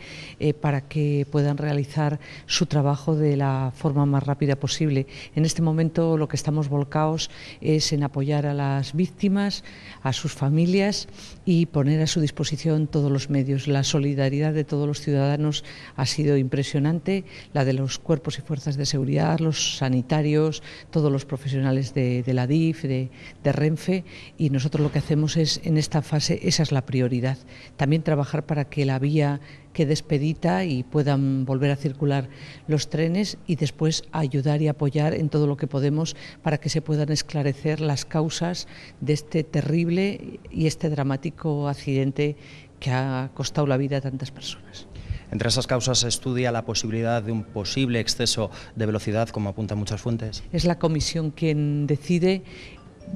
para que puedan realizar su trabajo de la forma más rápida posible. En este momento lo que estamos volcados es en apoyar a las víctimas, a sus familias, y poner a su disposición todos los medios. La solidaridad de todos los ciudadanos ha sido impresionante, la de los cuerpos y fuerzas de seguridad, los sanitarios, todos los profesionales de la DIF, de Renfe, y nosotros lo que hacemos es, en esta fase, esa es la prioridad. También trabajar para que la vía quede expedita y puedan volver a circular los trenes, y después ayudar y apoyar en todo lo que podemos para que se puedan esclarecer las causas de este terrible y este dramático accidente que ha costado la vida a tantas personas. Entre esas causas se estudia la posibilidad de un posible exceso de velocidad, como apuntan muchas fuentes. Es la comisión quien decide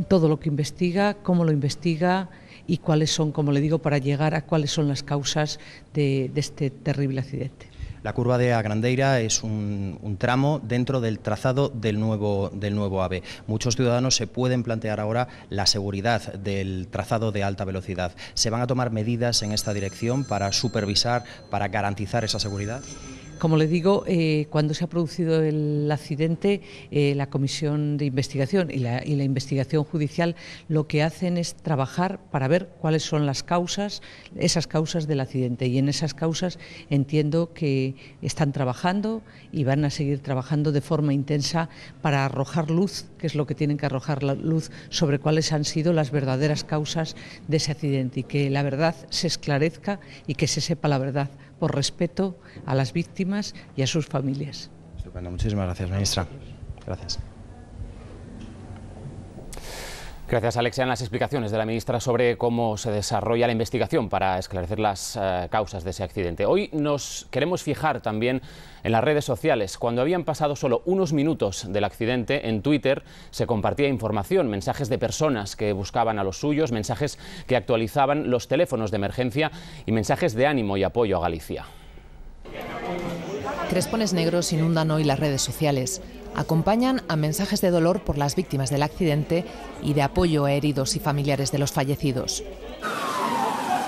todo lo que investiga, cómo lo investiga y cuáles son, como le digo, para llegar a cuáles son las causas de este terrible accidente. La curva de Agrandeira es un tramo dentro del trazado del nuevo AVE. Muchos ciudadanos se pueden plantear ahora la seguridad del trazado de alta velocidad. ¿Se van a tomar medidas en esta dirección para supervisar, para garantizar esa seguridad? Como le digo, cuando se ha producido el accidente, la comisión de investigación y la investigación judicial lo que hacen es trabajar para ver cuáles son las causas, esas causas del accidente, y en esas causas entiendo que están trabajando y van a seguir trabajando de forma intensa para arrojar luz, que es lo que tienen que arrojar la luz, sobre cuáles han sido las verdaderas causas de ese accidente, y que la verdad se esclarezca y que se sepa la verdad, por respeto a las víctimas y a sus familias. Estupendo, muchísimas gracias, ministra. Gracias. Gracias, Alexia, en las explicaciones de la ministra sobre cómo se desarrolla la investigación para esclarecer las causas de ese accidente. Hoy nos queremos fijar también en las redes sociales. Cuando habían pasado solo unos minutos del accidente, en Twitter se compartía información, mensajes de personas que buscaban a los suyos, mensajes que actualizaban los teléfonos de emergencia y mensajes de ánimo y apoyo a Galicia. Crespones negros inundan hoy las redes sociales. Acompañan a mensajes de dolor por las víctimas del accidente y de apoyo a heridos y familiares de los fallecidos.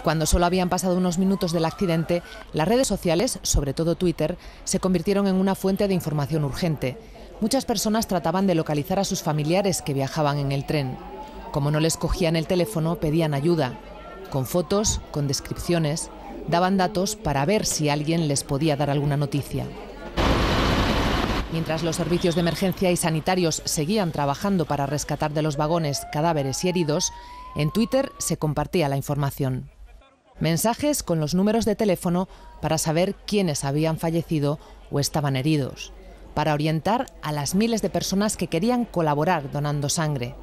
Cuando solo habían pasado unos minutos del accidente, las redes sociales, sobre todo Twitter, se convirtieron en una fuente de información urgente. Muchas personas trataban de localizar a sus familiares que viajaban en el tren. Como no les cogían el teléfono, pedían ayuda. Con fotos, con descripciones, daban datos para ver si alguien les podía dar alguna noticia. Mientras los servicios de emergencia y sanitarios seguían trabajando para rescatar de los vagones cadáveres y heridos, en Twitter se compartía la información. Mensajes con los números de teléfono para saber quiénes habían fallecido o estaban heridos, para orientar a las miles de personas que querían colaborar donando sangre,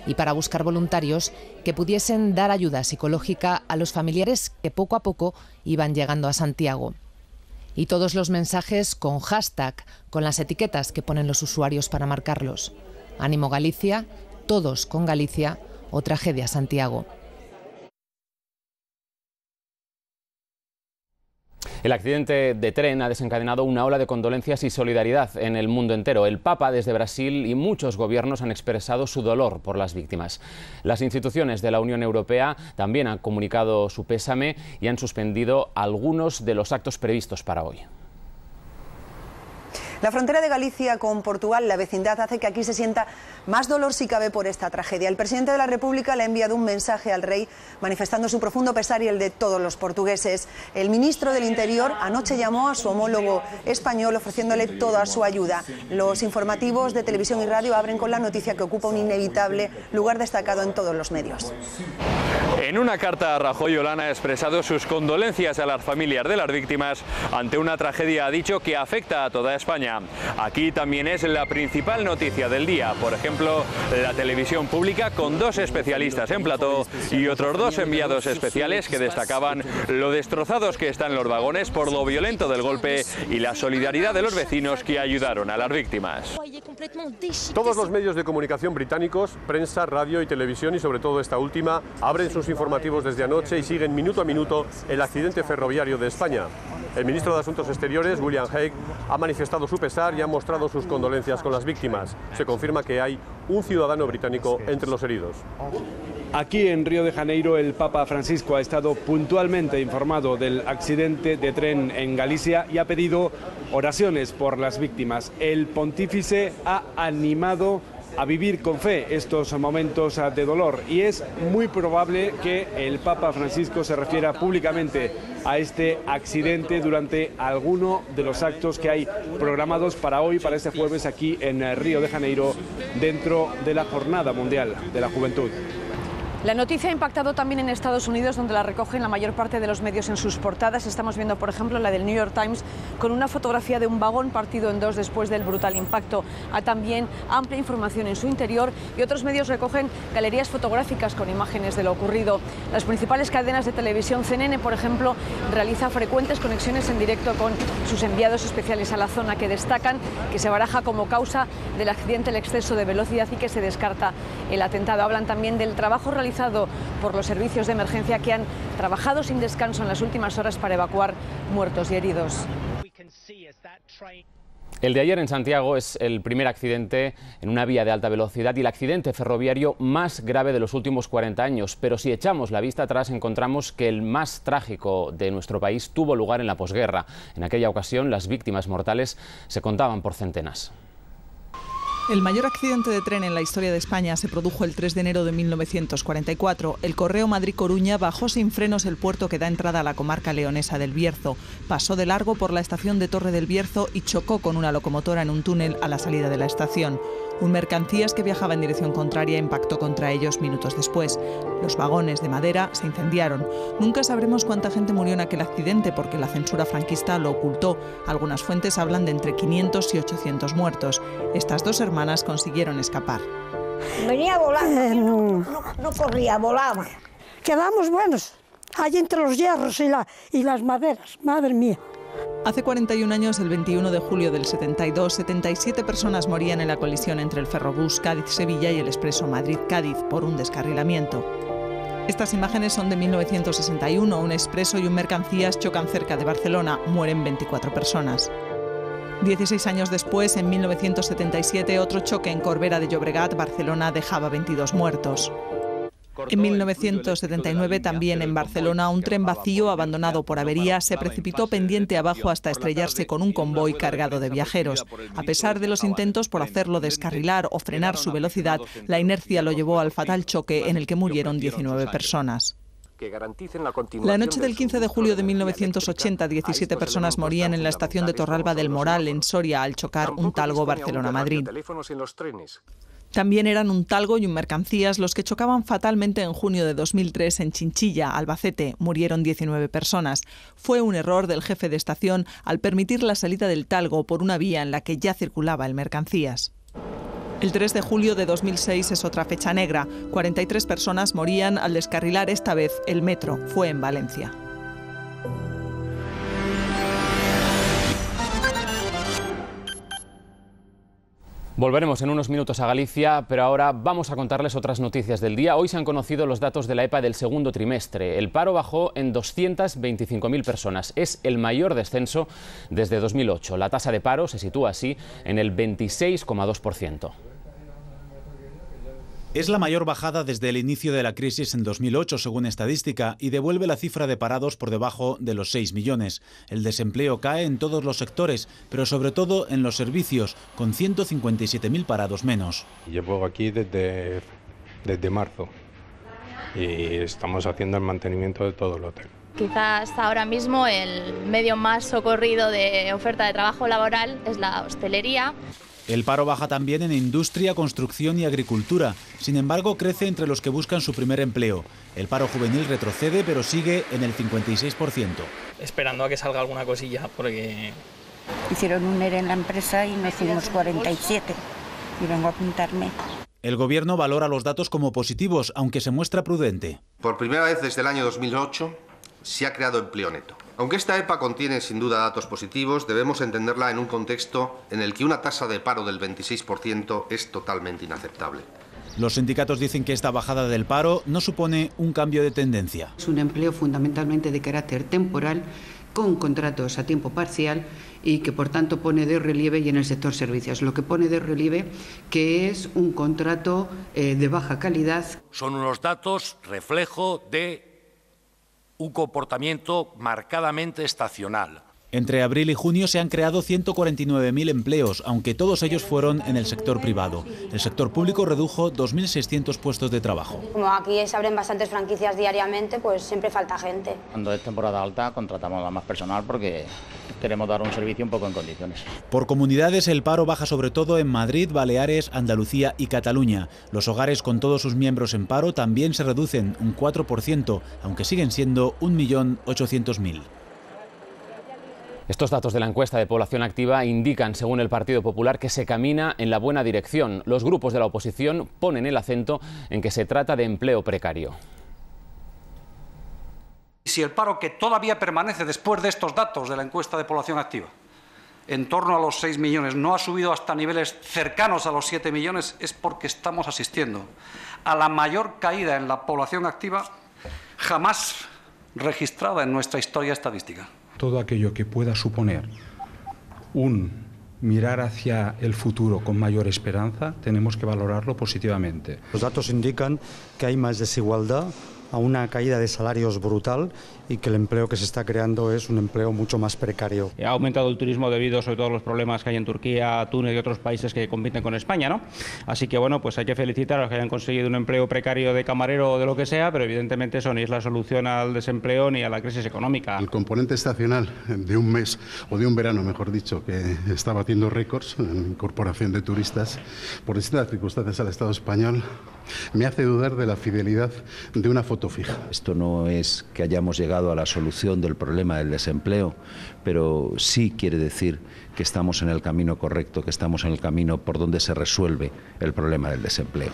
y para buscar voluntarios que pudiesen dar ayuda psicológica a los familiares que poco a poco iban llegando a Santiago. Y todos los mensajes con hashtag, con las etiquetas que ponen los usuarios para marcarlos. Ánimo Galicia, Todos con Galicia o Tragedia Santiago. El accidente de tren ha desencadenado una ola de condolencias y solidaridad en el mundo entero. El Papa desde Brasil y muchos gobiernos han expresado su dolor por las víctimas. Las instituciones de la Unión Europea también han comunicado su pésame y han suspendido algunos de los actos previstos para hoy. La frontera de Galicia con Portugal, la vecindad, hace que aquí se sienta más dolor si cabe por esta tragedia. El presidente de la República le ha enviado un mensaje al rey manifestando su profundo pesar y el de todos los portugueses. El ministro del Interior anoche llamó a su homólogo español ofreciéndole toda su ayuda. Los informativos de televisión y radio abren con la noticia que ocupa un inevitable lugar destacado en todos los medios. En una carta, Rajoy Olana ha expresado sus condolencias a las familias de las víctimas ante una tragedia, ha dicho, que afecta a toda España. Aquí también es la principal noticia del día. Por ejemplo, la televisión pública con 2 especialistas en plató y otros 2 enviados especiales que destacaban lo destrozados que están los vagones por lo violento del golpe y la solidaridad de los vecinos que ayudaron a las víctimas. Todos los medios de comunicación británicos, prensa, radio y televisión, y sobre todo esta última, abren sus informativos desde anoche y siguen minuto a minuto el accidente ferroviario de España. El ministro de Asuntos Exteriores, William Hague, ha manifestado su pesar y ha mostrado sus condolencias con las víctimas. Se confirma que hay un ciudadano británico entre los heridos. Aquí en Río de Janeiro, el Papa Francisco ha estado puntualmente informado del accidente de tren en Galicia y ha pedido oraciones por las víctimas. El pontífice ha animado a vivir con fe estos momentos de dolor y es muy probable que el Papa Francisco se refiera públicamente a este accidente durante alguno de los actos que hay programados para hoy, para este jueves, aquí en Río de Janeiro, dentro de la Jornada Mundial de la Juventud. La noticia ha impactado también en Estados Unidos, donde la recogen la mayor parte de los medios en sus portadas. Estamos viendo, por ejemplo, la del New York Times, con una fotografía de un vagón partido en dos después del brutal impacto. Hay también amplia información en su interior y otros medios recogen galerías fotográficas con imágenes de lo ocurrido. Las principales cadenas de televisión, CNN, por ejemplo, realiza frecuentes conexiones en directo con sus enviados especiales a la zona, que destacan que se baraja como causa del accidente el exceso de velocidad y que se descarta el atentado. Hablan también del trabajo realizado por los servicios de emergencia, que han trabajado sin descanso en las últimas horas para evacuar muertos y heridos. El de ayer en Santiago es el primer accidente en una vía de alta velocidad y el accidente ferroviario más grave de los últimos 40 años. Pero si echamos la vista atrás, encontramos que el más trágico de nuestro país tuvo lugar en la posguerra. En aquella ocasión, las víctimas mortales se contaban por centenas. El mayor accidente de tren en la historia de España se produjo el 3 de enero de 1944. El Correo Madrid-Coruña bajó sin frenos el puerto que da entrada a la comarca leonesa del Bierzo. Pasó de largo por la estación de Torre del Bierzo y chocó con una locomotora en un túnel a la salida de la estación. Un mercancías que viajaba en dirección contraria impactó contra ellos minutos después. Los vagones de madera se incendiaron. Nunca sabremos cuánta gente murió en aquel accidente porque la censura franquista lo ocultó. Algunas fuentes hablan de entre 500 y 800 muertos. Estas dos hermanas consiguieron escapar. Venía volando, no corría, volaba. Quedamos buenos, allí entre los hierros y las maderas, madre mía. Hace 41 años, el 21 de julio del 72, 77 personas morían en la colisión entre el ferrobús Cádiz-Sevilla y el expreso Madrid-Cádiz por un descarrilamiento. Estas imágenes son de 1961. Un expreso y un mercancías chocan cerca de Barcelona. Mueren 24 personas. 16 años después, en 1977, otro choque en Corbera de Llobregat, Barcelona, dejaba 22 muertos. En 1979, también en Barcelona, un tren vacío abandonado por avería se precipitó pendiente abajo hasta estrellarse con un convoy cargado de viajeros. A pesar de los intentos por hacerlo descarrilar o frenar su velocidad, la inercia lo llevó al fatal choque en el que murieron 19 personas. La noche del 15 de julio de 1980, 17 personas morían en la estación de Torralba del Moral, en Soria, al chocar un Talgo Barcelona-Madrid. También eran un Talgo y un mercancías los que chocaban fatalmente en junio de 2003 en Chinchilla, Albacete. Murieron 19 personas. Fue un error del jefe de estación al permitir la salida del Talgo por una vía en la que ya circulaba el mercancías. El 3 de julio de 2006 es otra fecha negra. 43 personas morían al descarrilar esta vez el metro. Fue en Valencia. Volveremos en unos minutos a Galicia, pero ahora vamos a contarles otras noticias del día. Hoy se han conocido los datos de la EPA del segundo trimestre. El paro bajó en 225.000 personas. Es el mayor descenso desde 2008. La tasa de paro se sitúa así en el 26,2%. Es la mayor bajada desde el inicio de la crisis en 2008, según estadística, y devuelve la cifra de parados por debajo de los 6 millones. El desempleo cae en todos los sectores, pero sobre todo en los servicios, con 157.000 parados menos. Llevo aquí desde marzo y estamos haciendo el mantenimiento de todo el hotel. Quizás ahora mismo el medio más socorrido de oferta de trabajo laboral es la hostelería. El paro baja también en industria, construcción y agricultura. Sin embargo, crece entre los que buscan su primer empleo. El paro juvenil retrocede, pero sigue en el 56%. Esperando a que salga alguna cosilla, porque... Hicieron un ERE en la empresa y nos fuimos 47. Y vengo a apuntarme. El gobierno valora los datos como positivos, aunque se muestra prudente. Por primera vez desde el año 2008 se ha creado empleo neto. Aunque esta EPA contiene sin duda datos positivos, debemos entenderla en un contexto en el que una tasa de paro del 26% es totalmente inaceptable. Los sindicatos dicen que esta bajada del paro no supone un cambio de tendencia. Es un empleo fundamentalmente de carácter temporal con contratos a tiempo parcial y que por tanto pone de relieve, y en el sector servicios, lo que pone de relieve que es un contrato de baja calidad. Son unos datos reflejo de un comportamiento marcadamente estacional. Entre abril y junio se han creado 149.000 empleos, aunque todos ellos fueron en el sector privado. El sector público redujo 2.600 puestos de trabajo. Como aquí se abren bastantes franquicias diariamente, pues siempre falta gente. Cuando es temporada alta contratamos a más personal porque queremos dar un servicio un poco en condiciones. Por comunidades el paro baja sobre todo en Madrid, Baleares, Andalucía y Cataluña. Los hogares con todos sus miembros en paro también se reducen un 4%, aunque siguen siendo 1.800.000. Estos datos de la encuesta de población activa indican, según el Partido Popular, que se camina en la buena dirección. Los grupos de la oposición ponen el acento en que se trata de empleo precario. Si el paro que todavía permanece después de estos datos de la encuesta de población activa, en torno a los 6 millones, no ha subido hasta niveles cercanos a los 7 millones, es porque estamos asistiendo a la mayor caída en la población activa jamás registrada en nuestra historia estadística. Todo aquello que pueda suponer un mirar hacia el futuro con mayor esperanza, tenemos que valorarlo positivamente. Los datos indican que hay más desigualdad, a una caída de salarios brutal y que el empleo que se está creando es un empleo mucho más precario. Ha aumentado el turismo debido sobre todo a los problemas que hay en Turquía, Túnez y otros países que compiten con España, ¿no? Así que bueno, pues hay que felicitar a los que hayan conseguido un empleo precario de camarero o de lo que sea, pero evidentemente eso ni es la solución al desempleo ni a la crisis económica. El componente estacional de un mes, o de un verano mejor dicho, que está batiendo récords en incorporación de turistas por distintas circunstancias al Estado español, me hace dudar de la fidelidad de una foto fija. Esto no es que hayamos llegado a la solución del problema del desempleo, pero sí quiere decir que estamos en el camino correcto, que estamos en el camino por donde se resuelve el problema del desempleo.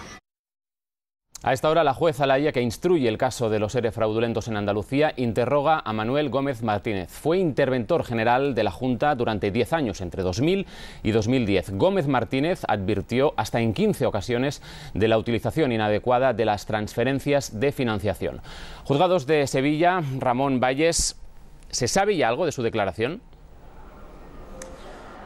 A esta hora, la juez Alaya, que instruye el caso de los ERE fraudulentos en Andalucía, interroga a Manuel Gómez Martínez. Fue interventor general de la Junta durante 10 años, entre 2000 y 2010. Gómez Martínez advirtió hasta en 15 ocasiones de la utilización inadecuada de las transferencias de financiación. Juzgados de Sevilla, Ramón Valles, ¿se sabe ya algo de su declaración?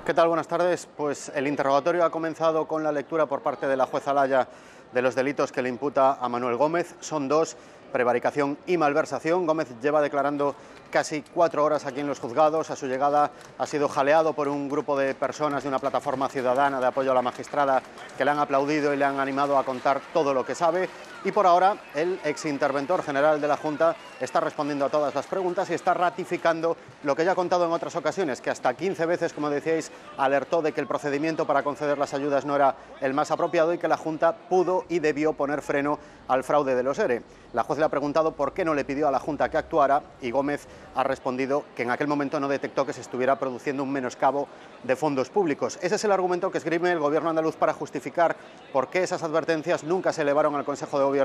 ¿Qué tal? Buenas tardes. Pues el interrogatorio ha comenzado con la lectura por parte de la juez Alaya de los delitos que le imputa a Manuel Gómez. Son dos: prevaricación y malversación. Gómez lleva declarando casi 4 horas aquí en los juzgados. A su llegada ha sido jaleado por un grupo de personas de una plataforma ciudadana de apoyo a la magistrada que le han aplaudido y le han animado a contar todo lo que sabe. Y por ahora el exinterventor general de la Junta está respondiendo a todas las preguntas y está ratificando lo que ya ha contado en otras ocasiones, que hasta 15 veces, como decíais, alertó de que el procedimiento para conceder las ayudas no era el más apropiado y que la Junta pudo y debió poner freno al fraude de los ERE. La juez le ha preguntado por qué no le pidió a la Junta que actuara y Gómez ha respondido que en aquel momento no detectó que se estuviera produciendo un menoscabo de fondos públicos. Ese es el argumento que esgrime el Gobierno andaluz para justificar por qué esas advertencias nunca se elevaron al Consejo de Gobierno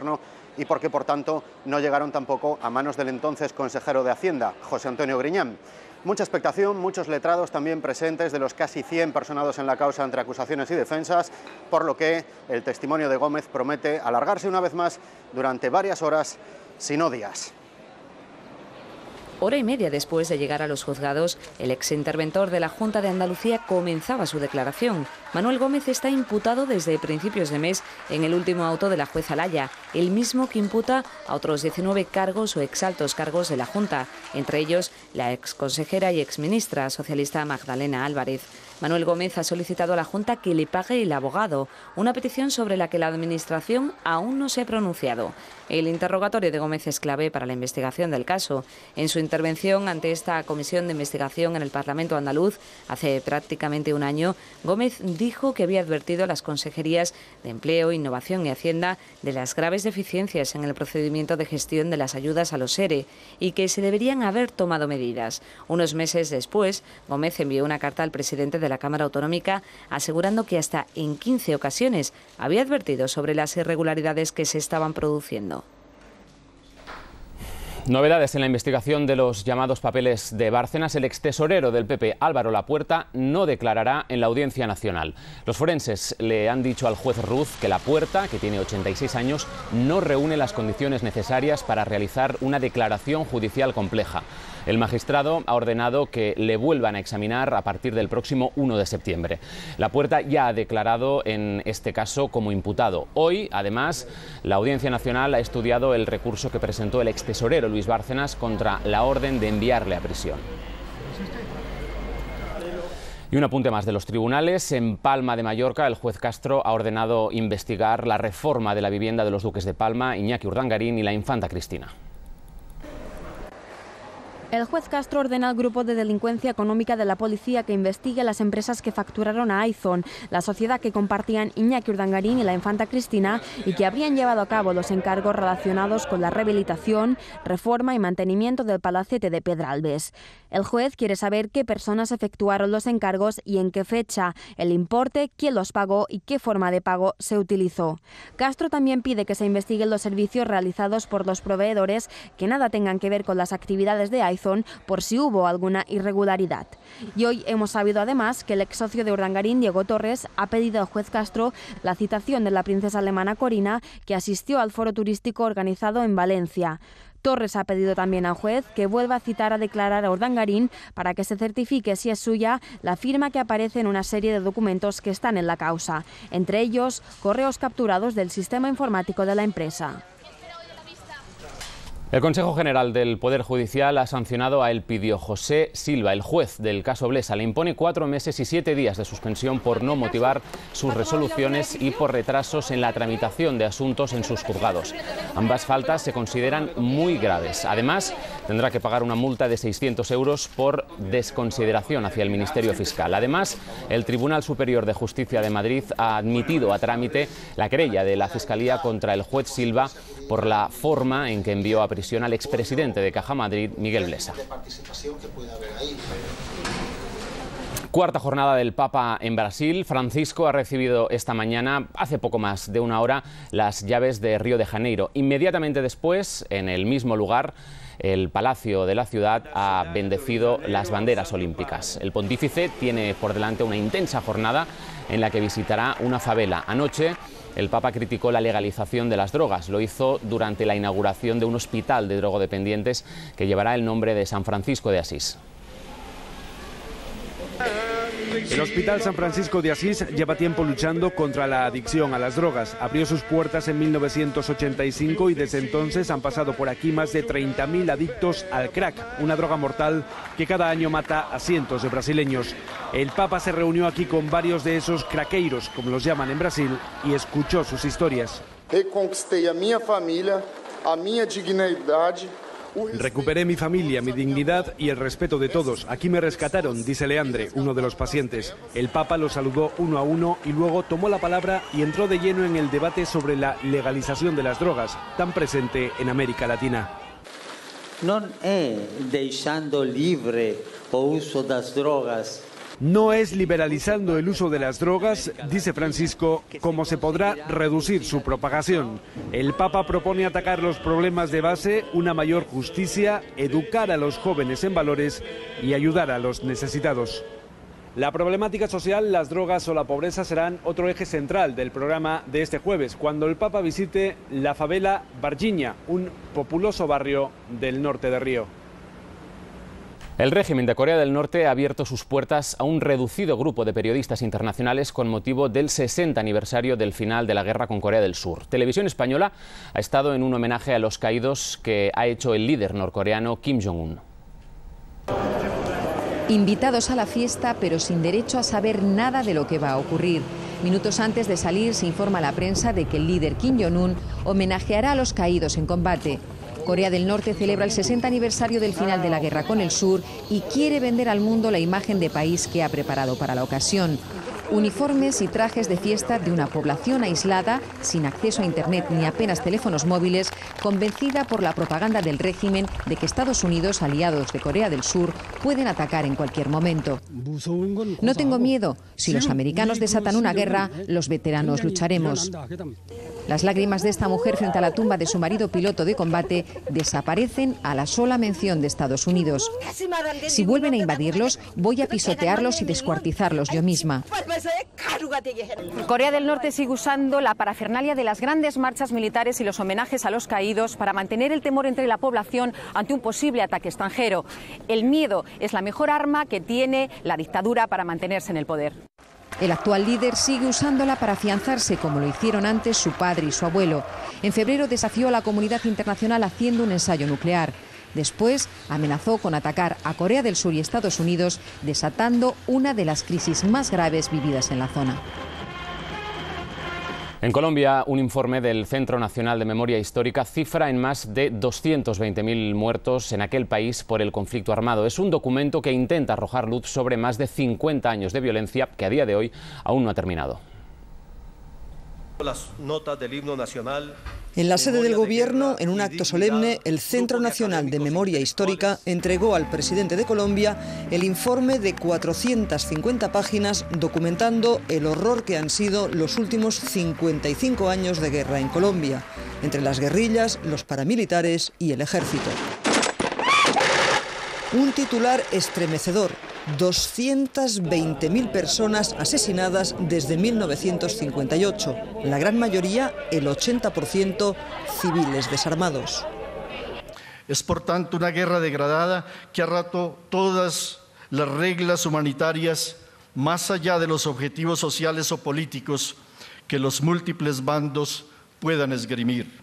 y por qué, por tanto, no llegaron tampoco a manos del entonces consejero de Hacienda, José Antonio Griñán. Mucha expectación, muchos letrados también presentes de los casi 100 personados en la causa entre acusaciones y defensas, por lo que el testimonio de Gómez promete alargarse una vez más durante varias horas, si no días. Hora y media después de llegar a los juzgados, el exinterventor de la Junta de Andalucía comenzaba su declaración. Manuel Gómez está imputado desde principios de mes en el último auto de la juez Alaya, el mismo que imputa a otros 19 cargos o exaltos cargos de la Junta, entre ellos la exconsejera y exministra socialista Magdalena Álvarez. Manuel Gómez ha solicitado a la Junta que le pague el abogado, una petición sobre la que la Administración aún no se ha pronunciado. El interrogatorio de Gómez es clave para la investigación del caso. En su intervención ante esta comisión de investigación en el Parlamento andaluz, hace prácticamente un año, Gómez dijo que había advertido a las consejerías de Empleo, Innovación y Hacienda de las graves deficiencias en el procedimiento de gestión de las ayudas a los ERE y que se deberían haber tomado medidas. Unos meses después, Gómez envió una carta al presidente de la Cámara Autonómica asegurando que hasta en 15 ocasiones había advertido sobre las irregularidades que se estaban produciendo. Novedades en la investigación de los llamados papeles de Bárcenas. El extesorero del PP, Álvaro Lapuerta, no declarará en la Audiencia Nacional. Los forenses le han dicho al juez Ruz que Lapuerta, que tiene 86 años, no reúne las condiciones necesarias para realizar una declaración judicial compleja. El magistrado ha ordenado que le vuelvan a examinar a partir del próximo 1 de septiembre. Lapuerta ya ha declarado en este caso como imputado. Hoy, además, la Audiencia Nacional ha estudiado el recurso que presentó el extesorero Luis Bárcenas contra la orden de enviarle a prisión. Y un apunte más de los tribunales. En Palma de Mallorca, el juez Castro ha ordenado investigar la reforma de la vivienda de los duques de Palma, Iñaki Urdangarín y la infanta Cristina. El juez Castro ordena al Grupo de Delincuencia Económica de la Policía que investigue las empresas que facturaron a Aizon, la sociedad que compartían Iñaki Urdangarín y la infanta Cristina, y que habrían llevado a cabo los encargos relacionados con la rehabilitación, reforma y mantenimiento del palacete de Pedralbes. El juez quiere saber qué personas efectuaron los encargos y en qué fecha, el importe, quién los pagó y qué forma de pago se utilizó. Castro también pide que se investiguen los servicios realizados por los proveedores que nada tengan que ver con las actividades de Aizon, por si hubo alguna irregularidad. Y hoy hemos sabido además que el ex socio de Urdangarín, Diego Torres, ha pedido al juez Castro la citación de la princesa alemana Corina, que asistió al foro turístico organizado en Valencia. Torres ha pedido también al juez que vuelva a citar a declarar a Urdangarín para que se certifique si es suya la firma que aparece en una serie de documentos que están en la causa, entre ellos correos capturados del sistema informático de la empresa. El Consejo General del Poder Judicial ha sancionado a Elpidio José Silva. El juez del caso Blesa le impone 4 meses y 7 días de suspensión por no motivar sus resoluciones y por retrasos en la tramitación de asuntos en sus juzgados. Ambas faltas se consideran muy graves. Además, tendrá que pagar una multa de 600 euros por desconsideración hacia el Ministerio Fiscal. Además, el Tribunal Superior de Justicia de Madrid ha admitido a trámite la querella de la Fiscalía contra el juez Silva por la forma en que envió a prisión al expresidente de Caja Madrid, Miguel Blesa. Cuarta jornada del Papa en Brasil. Francisco ha recibido esta mañana, hace poco más de una hora, las llaves de Río de Janeiro. Inmediatamente después, en el mismo lugar, el Palacio de la ciudad ha bendecido las banderas olímpicas. El pontífice tiene por delante una intensa jornada en la que visitará una favela. Anoche, el Papa criticó la legalización de las drogas. Lo hizo durante la inauguración de un hospital de drogodependientes que llevará el nombre de San Francisco de Asís. El Hospital San Francisco de Asís lleva tiempo luchando contra la adicción a las drogas. Abrió sus puertas en 1985 y desde entonces han pasado por aquí más de 30.000 adictos al crack, una droga mortal que cada año mata a cientos de brasileños. El Papa se reunió aquí con varios de esos craqueiros, como los llaman en Brasil, y escuchó sus historias. Reconquistei a minha família, a minha dignidade. Recuperé mi familia, mi dignidad y el respeto de todos. Aquí me rescataron, dice Leandre, uno de los pacientes. El Papa los saludó uno a uno y luego tomó la palabra y entró de lleno en el debate sobre la legalización de las drogas, tan presente en América Latina. No es deixando libre o uso das drogas. No es liberalizando el uso de las drogas, dice Francisco, como se podrá reducir su propagación. El Papa propone atacar los problemas de base, una mayor justicia, educar a los jóvenes en valores y ayudar a los necesitados. La problemática social, las drogas o la pobreza serán otro eje central del programa de este jueves, cuando el Papa visite la favela Varginha, un populoso barrio del norte de Río. El régimen de Corea del Norte ha abierto sus puertas a un reducido grupo de periodistas internacionales con motivo del 60 aniversario del final de la guerra con Corea del Sur. Televisión Española ha estado en un homenaje a los caídos que ha hecho el líder norcoreano Kim Jong-un. Invitados a la fiesta, pero sin derecho a saber nada de lo que va a ocurrir. Minutos antes de salir, se informa a la prensa de que el líder Kim Jong-un homenajeará a los caídos en combate. Corea del Norte celebra el 60 aniversario del final de la guerra con el sur y quiere vender al mundo la imagen de país que ha preparado para la ocasión. Uniformes y trajes de fiesta de una población aislada, sin acceso a Internet ni apenas teléfonos móviles, convencida por la propaganda del régimen de que Estados Unidos, aliados de Corea del Sur, pueden atacar en cualquier momento. No tengo miedo. Si los americanos desatan una guerra, los veteranos lucharemos. Las lágrimas de esta mujer frente a la tumba de su marido piloto de combate desaparecen a la sola mención de Estados Unidos. Si vuelven a invadirlos, voy a pisotearlos y descuartizarlos yo misma. Corea del Norte sigue usando la parafernalia de las grandes marchas militares y los homenajes a los caídos para mantener el temor entre la población ante un posible ataque extranjero. El miedo es la mejor arma que tiene la dictadura para mantenerse en el poder. El actual líder sigue usándola para afianzarse, como lo hicieron antes su padre y su abuelo. En febrero desafió a la comunidad internacional haciendo un ensayo nuclear. Después amenazó con atacar a Corea del Sur y Estados Unidos, desatando una de las crisis más graves vividas en la zona. En Colombia, un informe del Centro Nacional de Memoria Histórica cifra en más de 220.000 muertos en aquel país por el conflicto armado. Es un documento que intenta arrojar luz sobre más de 50 años de violencia que a día de hoy aún no ha terminado. Las notas del himno nacional. En la sede del Gobierno, en un acto solemne, el Centro Nacional de Memoria Histórica entregó al presidente de Colombia el informe de 450 páginas documentando el horror que han sido los últimos 55 años de guerra en Colombia, entre las guerrillas, los paramilitares y el ejército. Un titular estremecedor: 220.000 personas asesinadas desde 1958, la gran mayoría, el 80%, civiles desarmados. Es por tanto una guerra degradada que ha roto todas las reglas humanitarias, más allá de los objetivos sociales o políticos que los múltiples bandos puedan esgrimir.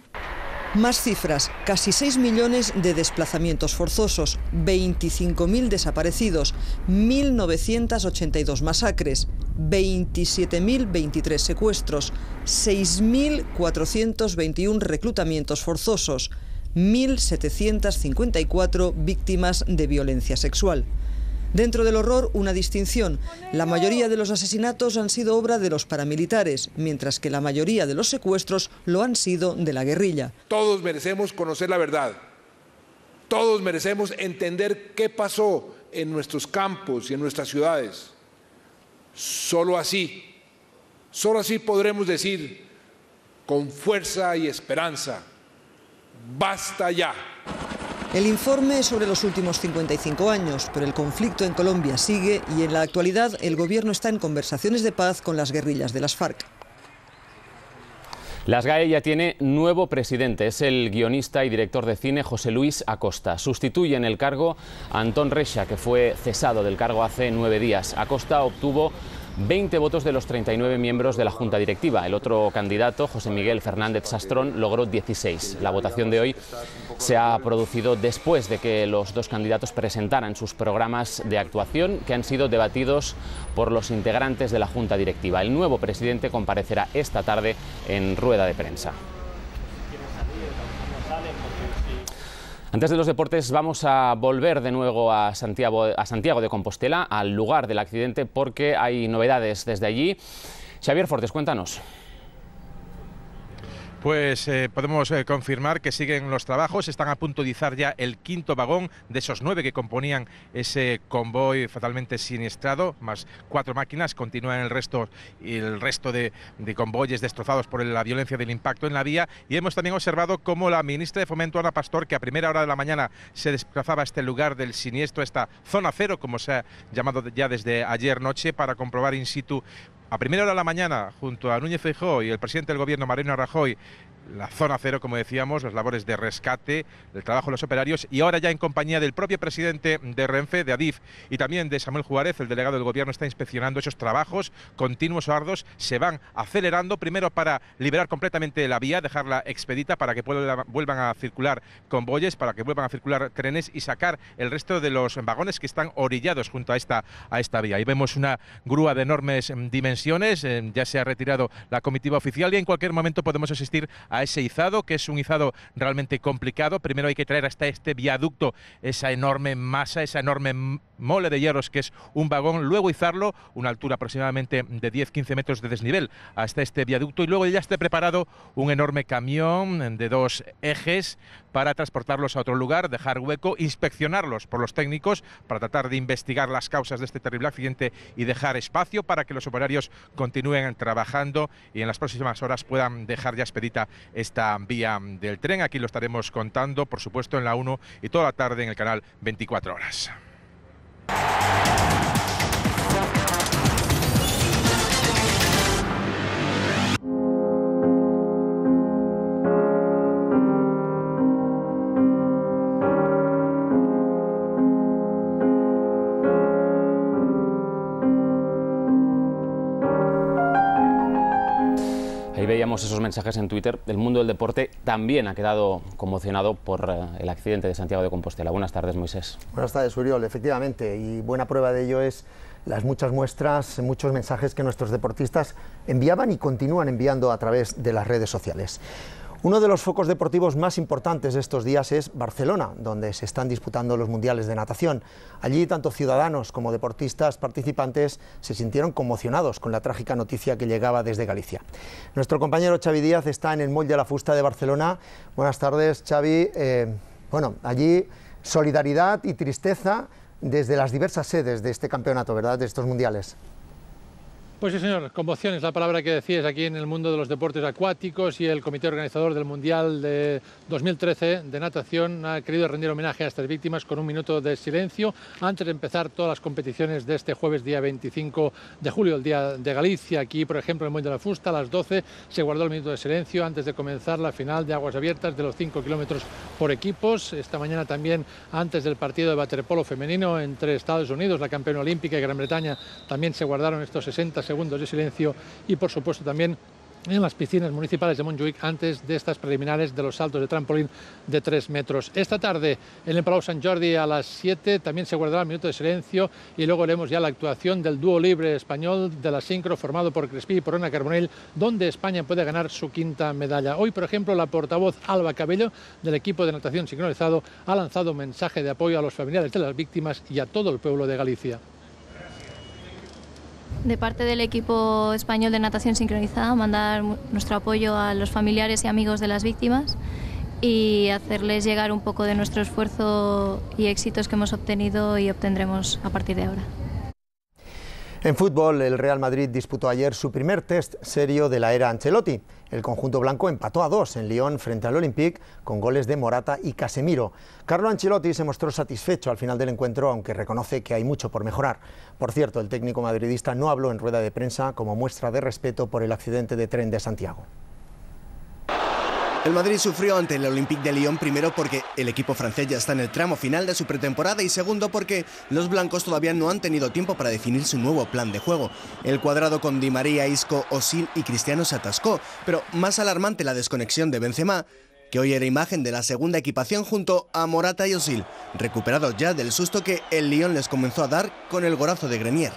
Más cifras: casi 6 millones de desplazamientos forzosos, 25.000 desaparecidos, 1.982 masacres, 27.023 secuestros, 6.421 reclutamientos forzosos, 1.754 víctimas de violencia sexual. Dentro del horror, una distinción: la mayoría de los asesinatos han sido obra de los paramilitares, mientras que la mayoría de los secuestros lo han sido de la guerrilla. Todos merecemos conocer la verdad. Todos merecemos entender qué pasó en nuestros campos y en nuestras ciudades. Solo así podremos decir con fuerza y esperanza: ¡basta ya! El informe es sobre los últimos 55 años, pero el conflicto en Colombia sigue y en la actualidad el Gobierno está en conversaciones de paz con las guerrillas de las FARC. La SGAE ya tiene nuevo presidente, es el guionista y director de cine José Luis Acosta. Sustituye en el cargo a Antón Reixa, que fue cesado del cargo hace 9 días. Acosta obtuvo 20 votos de los 39 miembros de la Junta Directiva. El otro candidato, José Miguel Fernández Sastrón, logró 16. La votación de hoy se ha producido después de que los dos candidatos presentaran sus programas de actuación, que han sido debatidos por los integrantes de la Junta Directiva. El nuevo presidente comparecerá esta tarde en rueda de prensa. Antes de los deportes vamos a volver de nuevo a Santiago de Compostela, al lugar del accidente, porque hay novedades desde allí. Xavier Fortes, cuéntanos. Pues podemos confirmar que siguen los trabajos, están a punto de izar ya el quinto vagón de esos 9 que componían ese convoy fatalmente siniestrado, más 4 máquinas. Continúan el resto de convoyes destrozados por la violencia del impacto en la vía, y hemos también observado cómo la ministra de Fomento, Ana Pastor, que a primera hora de la mañana se desplazaba a este lugar del siniestro, esta zona cero, como se ha llamado ya desde ayer noche, para comprobar in situ a primera hora de la mañana, junto a Núñez Feijóo y el presidente del Gobierno, Mariano Rajoy, la zona cero, como decíamos, las labores de rescate, el trabajo de los operarios, y ahora ya en compañía del propio presidente de Renfe, de Adif, y también de Samuel Juárez, el delegado del Gobierno, está inspeccionando esos trabajos continuos o arduos. Se van acelerando, primero para liberar completamente la vía, dejarla expedita para que vuelvan a circular convoyes, para que vuelvan a circular trenes, y sacar el resto de los vagones que están orillados junto a esta vía. Ahí vemos una grúa de enormes dimensiones, ya se ha retirado la comitiva oficial y en cualquier momento podemos asistir a a ese izado, que es un izado realmente complicado. Primero hay que traer hasta este viaducto esa enorme masa, esa enorme mole de hierros que es un vagón, luego izarlo, una altura aproximadamente de 10-15 metros de desnivel hasta este viaducto, y luego ya esté preparado un enorme camión de 2 ejes para transportarlos a otro lugar, dejar hueco, inspeccionarlos por los técnicos para tratar de investigar las causas de este terrible accidente y dejar espacio para que los operarios continúen trabajando y en las próximas horas puedan dejar ya expedita esta vía del tren. Aquí lo estaremos contando, por supuesto, en la 1 y toda la tarde en el canal 24 Horas. Ahí veíamos esos mensajes en Twitter. El mundo del deporte también ha quedado conmocionado por el accidente de Santiago de Compostela. Buenas tardes, Moisés. Buenas tardes, Uriol. Efectivamente, y buena prueba de ello es las muchas muestras, muchos mensajes que nuestros deportistas enviaban y continúan enviando a través de las redes sociales. Uno de los focos deportivos más importantes de estos días es Barcelona, donde se están disputando los mundiales de natación. Allí tanto ciudadanos como deportistas participantes se sintieron conmocionados con la trágica noticia que llegaba desde Galicia. Nuestro compañero Xavi Díaz está en el Moll de la Fusta de Barcelona. Buenas tardes, Xavi. Allí solidaridad y tristeza desde las diversas sedes de este campeonato, ¿verdad?, de estos mundiales. Pues sí, señor, conmoción es la palabra que decías aquí en el mundo de los deportes acuáticos, y el comité organizador del Mundial de 2013 de natación ha querido rendir homenaje a estas víctimas con un minuto de silencio antes de empezar todas las competiciones de este jueves día 25 de julio, el Día de Galicia. Aquí, por ejemplo, en el Moll de la Fusta, a las 12 se guardó el minuto de silencio antes de comenzar la final de aguas abiertas de los 5 kilómetros por equipos. Esta mañana también, antes del partido de waterpolo femenino entre Estados Unidos, la campeona olímpica, y Gran Bretaña, también se guardaron estos 60 segundos de silencio, y por supuesto también en las piscinas municipales de Montjuïc antes de estas preliminares de los saltos de trampolín de 3 metros. Esta tarde en el Palau Sant Jordi a las 7 también se guardará el minuto de silencio, y luego veremos ya la actuación del dúo libre español de la sincro formado por Crespí y por Ana Carbonell, donde España puede ganar su 5ª medalla. Hoy, por ejemplo, la portavoz Alba Cabello del equipo de natación sincronizado ha lanzado un mensaje de apoyo a los familiares de las víctimas y a todo el pueblo de Galicia. De parte del equipo español de natación sincronizada, mandar nuestro apoyo a los familiares y amigos de las víctimas y hacerles llegar un poco de nuestro esfuerzo y éxitos que hemos obtenido y obtendremos a partir de ahora. En fútbol, el Real Madrid disputó ayer su primer test serio de la era Ancelotti. El conjunto blanco empató a 2 en Lyon frente al Olympique con goles de Morata y Casemiro. Carlo Ancelotti se mostró satisfecho al final del encuentro, aunque reconoce que hay mucho por mejorar. Por cierto, el técnico madridista no habló en rueda de prensa como muestra de respeto por el accidente de tren de Santiago. El Madrid sufrió ante el Olympique de Lyon, primero porque el equipo francés ya está en el tramo final de su pretemporada, y segundo porque los blancos todavía no han tenido tiempo para definir su nuevo plan de juego. El cuadrado con Di María, Isco, Özil y Cristiano se atascó, pero más alarmante la desconexión de Benzema, que hoy era imagen de la segunda equipación junto a Morata y Özil, recuperados ya del susto que el Lyon les comenzó a dar con el golazo de Grenier.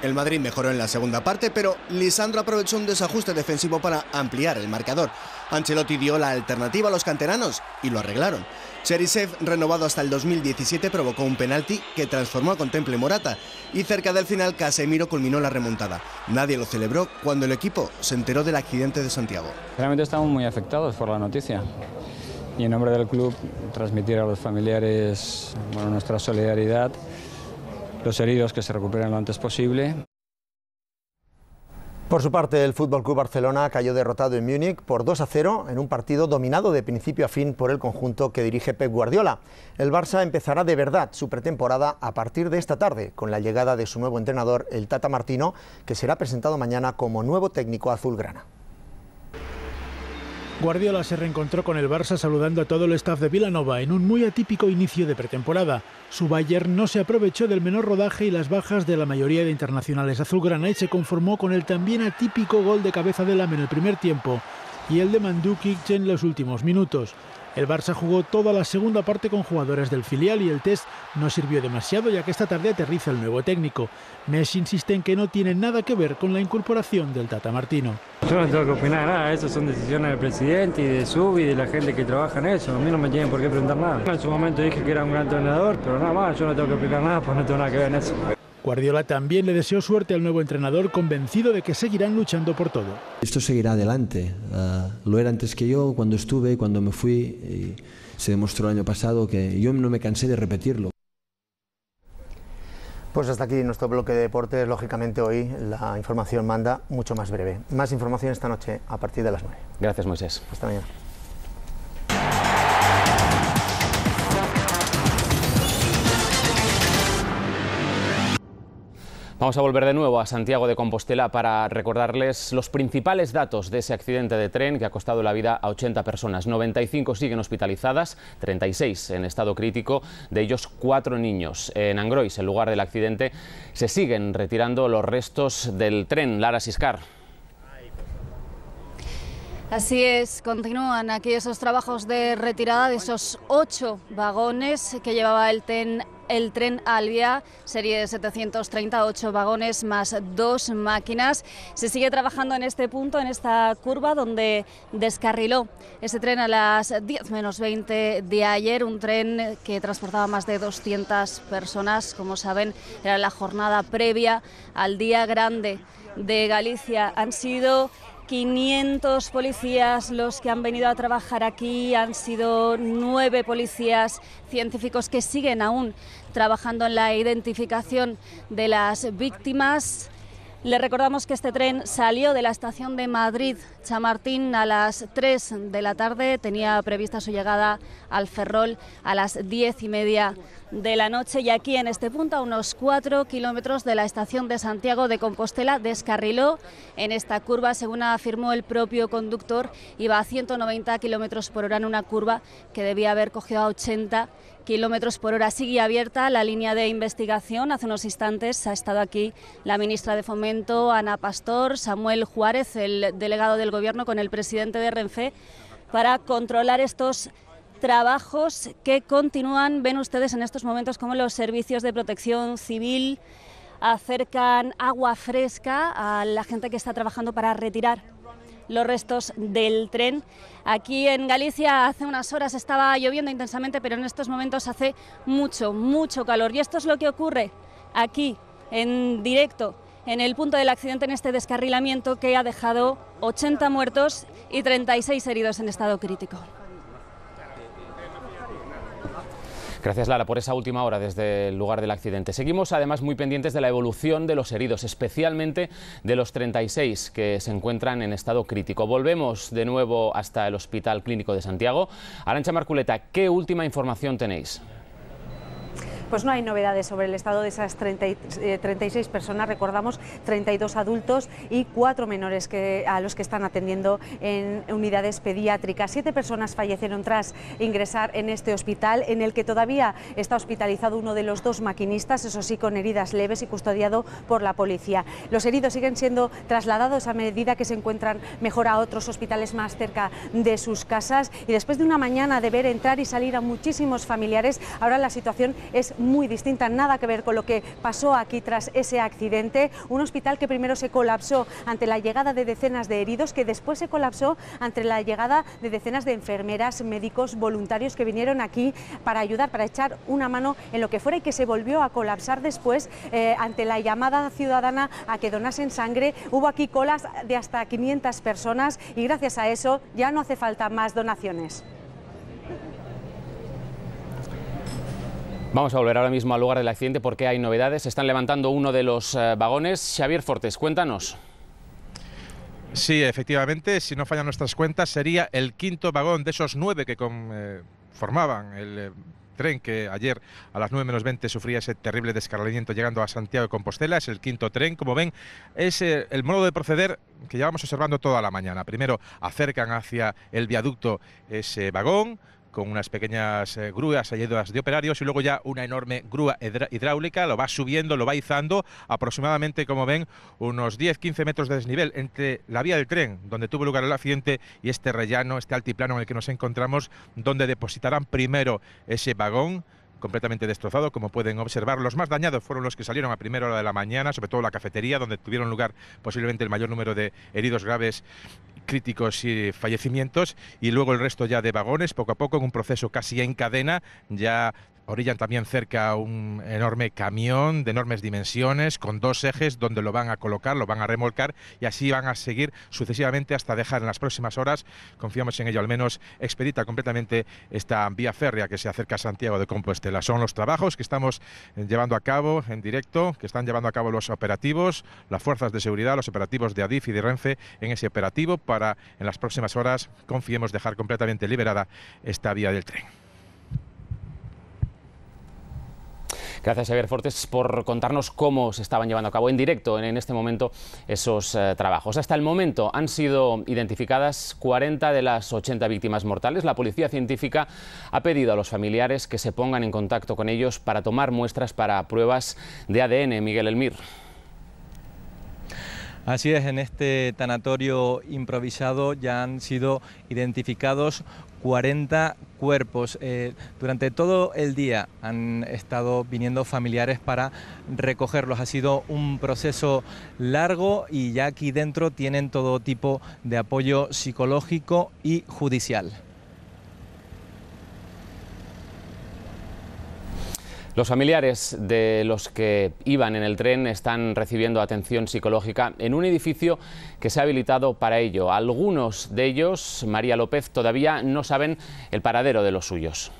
El Madrid mejoró en la segunda parte, pero Lisandro aprovechó un desajuste defensivo para ampliar el marcador. Ancelotti dio la alternativa a los canteranos y lo arreglaron. Cherisev, renovado hasta el 2017, provocó un penalti que transformó a Contemple Morata, y cerca del final Casemiro culminó la remontada. Nadie lo celebró cuando el equipo se enteró del accidente de Santiago. Realmente estamos muy afectados por la noticia, y en nombre del club transmitir a los familiares nuestra solidaridad, los heridos que se recuperen lo antes posible. Por su parte, el FC Barcelona cayó derrotado en Múnich por 2-0 en un partido dominado de principio a fin por el conjunto que dirige Pep Guardiola. El Barça empezará de verdad su pretemporada a partir de esta tarde, con la llegada de su nuevo entrenador, el Tata Martino, que será presentado mañana como nuevo técnico azulgrana. Guardiola se reencontró con el Barça saludando a todo el staff de Vilanova en un muy atípico inicio de pretemporada. Su Bayern no se aprovechó del menor rodaje y las bajas de la mayoría de internacionales azulgrana y se conformó con el también atípico gol de cabeza de Lam en el primer tiempo y el de Mandzukic en los últimos minutos. El Barça jugó toda la segunda parte con jugadores del filial y el test no sirvió demasiado, ya que esta tarde aterriza el nuevo técnico. Messi insiste en que no tiene nada que ver con la incorporación del Tata Martino. Yo no tengo que opinar nada, eso son decisiones del presidente y de SUB y de la gente que trabaja en eso. A mí no me tienen por qué preguntar nada. En su momento dije que era un gran entrenador, pero nada más, yo no tengo que opinar nada, pues no tengo nada que ver en eso. Guardiola también le deseó suerte al nuevo entrenador, convencido de que seguirán luchando por todo. Esto seguirá adelante. Lo era antes que yo, cuando estuve, cuando me fui. Y se demostró el año pasado que yo no me cansé de repetirlo. Pues hasta aquí nuestro bloque de deportes. Lógicamente hoy la información manda mucho más breve. Más información esta noche a partir de las 9. Gracias, Moisés. Hasta mañana. Vamos a volver de nuevo a Santiago de Compostela para recordarles los principales datos de ese accidente de tren que ha costado la vida a 80 personas. 95 siguen hospitalizadas, 36 en estado crítico, de ellos 4 niños. En Angrois, el lugar del accidente, se siguen retirando los restos del tren. Lara Siscar. Así es, continúan aquí esos trabajos de retirada de esos 8 vagones que llevaba el tren Alvia, serie 738 vagones más 2 máquinas. Se sigue trabajando en este punto, en esta curva donde descarriló ese tren a las 10 menos 20 de ayer, un tren que transportaba más de 200 personas. Como saben, era la jornada previa al Día Grande de Galicia. Han sido 500 policías los que han venido a trabajar aquí, han sido 9 policías científicos que siguen aún trabajando en la identificación de las víctimas. Le recordamos que este tren salió de la estación de Madrid-Chamartín a las 3 de la tarde, tenía prevista su llegada al Ferrol a las 10:30 de la noche, y aquí en este punto, a unos 4 kilómetros de la estación de Santiago de Compostela, descarriló en esta curva. Según afirmó el propio conductor, iba a 190 kilómetros por hora en una curva que debía haber cogido a 80 kilómetros por hora. Sigue abierta la línea de investigación. Hace unos instantes ha estado aquí la ministra de Fomento, Ana Pastor, Samuel Juárez, el delegado del Gobierno, con el presidente de Renfe, para controlar estos trabajos que continúan. Ven ustedes en estos momentos cómo los servicios de protección civil acercan agua fresca a la gente que está trabajando para retirar los restos del tren. Aquí en Galicia hace unas horas estaba lloviendo intensamente, pero en estos momentos hace mucho calor. Y esto es lo que ocurre aquí en directo en el punto del accidente, en este descarrilamiento que ha dejado 80 muertos y 36 heridos en estado crítico. Gracias, Lara, por esa última hora desde el lugar del accidente. Seguimos además muy pendientes de la evolución de los heridos, especialmente de los 36 que se encuentran en estado crítico. Volvemos de nuevo hasta el Hospital Clínico de Santiago. Arantxa Marculeta, ¿qué última información tenéis? Pues no hay novedades sobre el estado de esas 36 personas, recordamos 32 adultos y 4 menores a los que están atendiendo en unidades pediátricas. 7 personas fallecieron tras ingresar en este hospital, en el que todavía está hospitalizado uno de los 2 maquinistas, eso sí, con heridas leves y custodiado por la policía. Los heridos siguen siendo trasladados a medida que se encuentran mejor a otros hospitales más cerca de sus casas, y después de una mañana de ver entrar y salir a muchísimos familiares, ahora la situación es muy distinta, nada que ver con lo que pasó aquí tras ese accidente. Un hospital que primero se colapsó ante la llegada de decenas de heridos, que después se colapsó ante la llegada de decenas de enfermeras, médicos, voluntarios que vinieron aquí para ayudar, para echar una mano en lo que fuera, y que se volvió a colapsar después ante la llamada ciudadana a que donasen sangre. Hubo aquí colas de hasta 500 personas y gracias a eso ya no hace falta más donaciones. Vamos a volver ahora mismo al lugar del accidente porque hay novedades. Están levantando uno de los vagones. Xavier Fortes, cuéntanos. Sí, efectivamente, si no fallan nuestras cuentas, sería el 5.º vagón de esos 9 que formaban el tren que ayer a las 9 menos 20 sufría ese terrible descarrilamiento llegando a Santiago de Compostela. Es el 5.º tren. Como ven, es el modo de proceder que llevamos observando toda la mañana. Primero acercan hacia el viaducto ese vagón, con unas pequeñas grúas ayudadas de operarios y luego ya una enorme grúa hidráulica lo va subiendo, lo va izando aproximadamente, como ven, unos 10-15 metros de desnivel entre la vía del tren donde tuvo lugar el accidente y este rellano, este altiplano en el que nos encontramos, donde depositarán primero ese vagón completamente destrozado, como pueden observar. Los más dañados fueron los que salieron a primera hora de la mañana, sobre todo la cafetería, donde tuvieron lugar posiblemente el mayor número de heridos graves, críticos y fallecimientos, y luego el resto ya de vagones, poco a poco, en un proceso casi en cadena. Ya orillan también cerca un enorme camión de enormes dimensiones con 2 ejes donde lo van a colocar, lo van a remolcar y así van a seguir sucesivamente hasta dejar en las próximas horas, confiamos en ello al menos, expedita completamente esta vía férrea que se acerca a Santiago de Compostela. Son los trabajos que estamos llevando a cabo en directo, que están llevando a cabo los operativos, las fuerzas de seguridad, los operativos de Adif y de Renfe en ese operativo para en las próximas horas, confiemos, dejar completamente liberada esta vía del tren. Gracias, Xavier Fortes, por contarnos cómo se estaban llevando a cabo en directo en este momento esos trabajos. Hasta el momento han sido identificadas 40 de las 80 víctimas mortales. La policía científica ha pedido a los familiares que se pongan en contacto con ellos para tomar muestras para pruebas de ADN. Miguel Elmir. Así es, en este tanatorio improvisado ya han sido identificados 40 cuerpos. Durante todo el día han estado viniendo familiares para recogerlos. Ha sido un proceso largo y ya aquí dentro tienen todo tipo de apoyo psicológico y judicial. Los familiares de los que iban en el tren están recibiendo atención psicológica en un edificio que se ha habilitado para ello. Algunos de ellos, María López, todavía no saben el paradero de los suyos.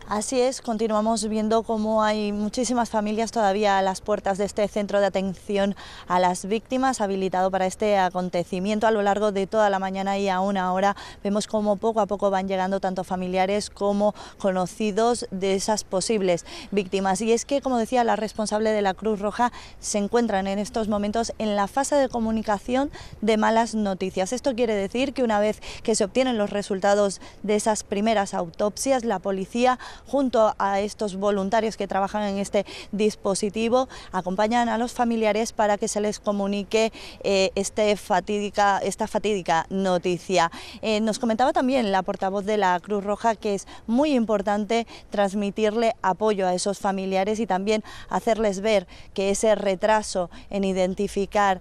Así es, continuamos viendo cómo hay muchísimas familias todavía a las puertas de este centro de atención a las víctimas habilitado para este acontecimiento. A lo largo de toda la mañana y aún ahora vemos cómo poco a poco van llegando tanto familiares como conocidos de esas posibles víctimas. Y es que, como decía, la responsable de la Cruz Roja se encuentran en estos momentos en la fase de comunicación de malas noticias. Esto quiere decir que una vez que se obtienen los resultados de esas primeras autopsias, la policía, junto a estos voluntarios que trabajan en este dispositivo, acompañan a los familiares para que se les comunique esta fatídica noticia. Nos comentaba también la portavoz de la Cruz Roja que es muy importante transmitirle apoyo a esos familiares y también hacerles ver que ese retraso en identificar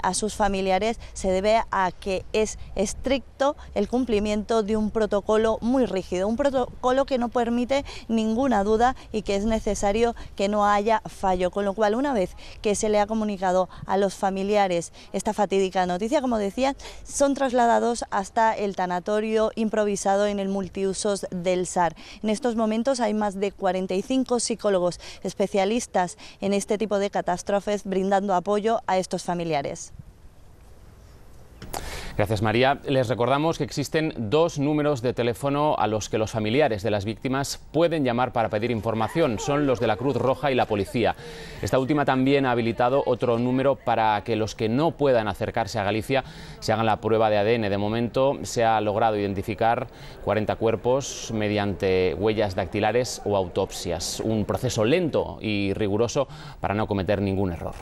a sus familiares se debe a que es estricto el cumplimiento de un protocolo muy rígido, un protocolo que no permite ninguna duda y que es necesario que no haya fallo, con lo cual una vez que se le ha comunicado a los familiares esta fatídica noticia, como decía, son trasladados hasta el tanatorio improvisado en el multiusos del SAR. En estos momentos hay más de 45 psicólogos especialistas en este tipo de catástrofes brindando apoyo a estos familiares. Gracias, María. Les recordamos que existen 2 números de teléfono a los que los familiares de las víctimas pueden llamar para pedir información. Son los de la Cruz Roja y la policía. Esta última también ha habilitado otro número para que los que no puedan acercarse a Galicia se hagan la prueba de ADN. De momento se ha logrado identificar 40 cuerpos mediante huellas dactilares o autopsias. Un proceso lento y riguroso para no cometer ningún error.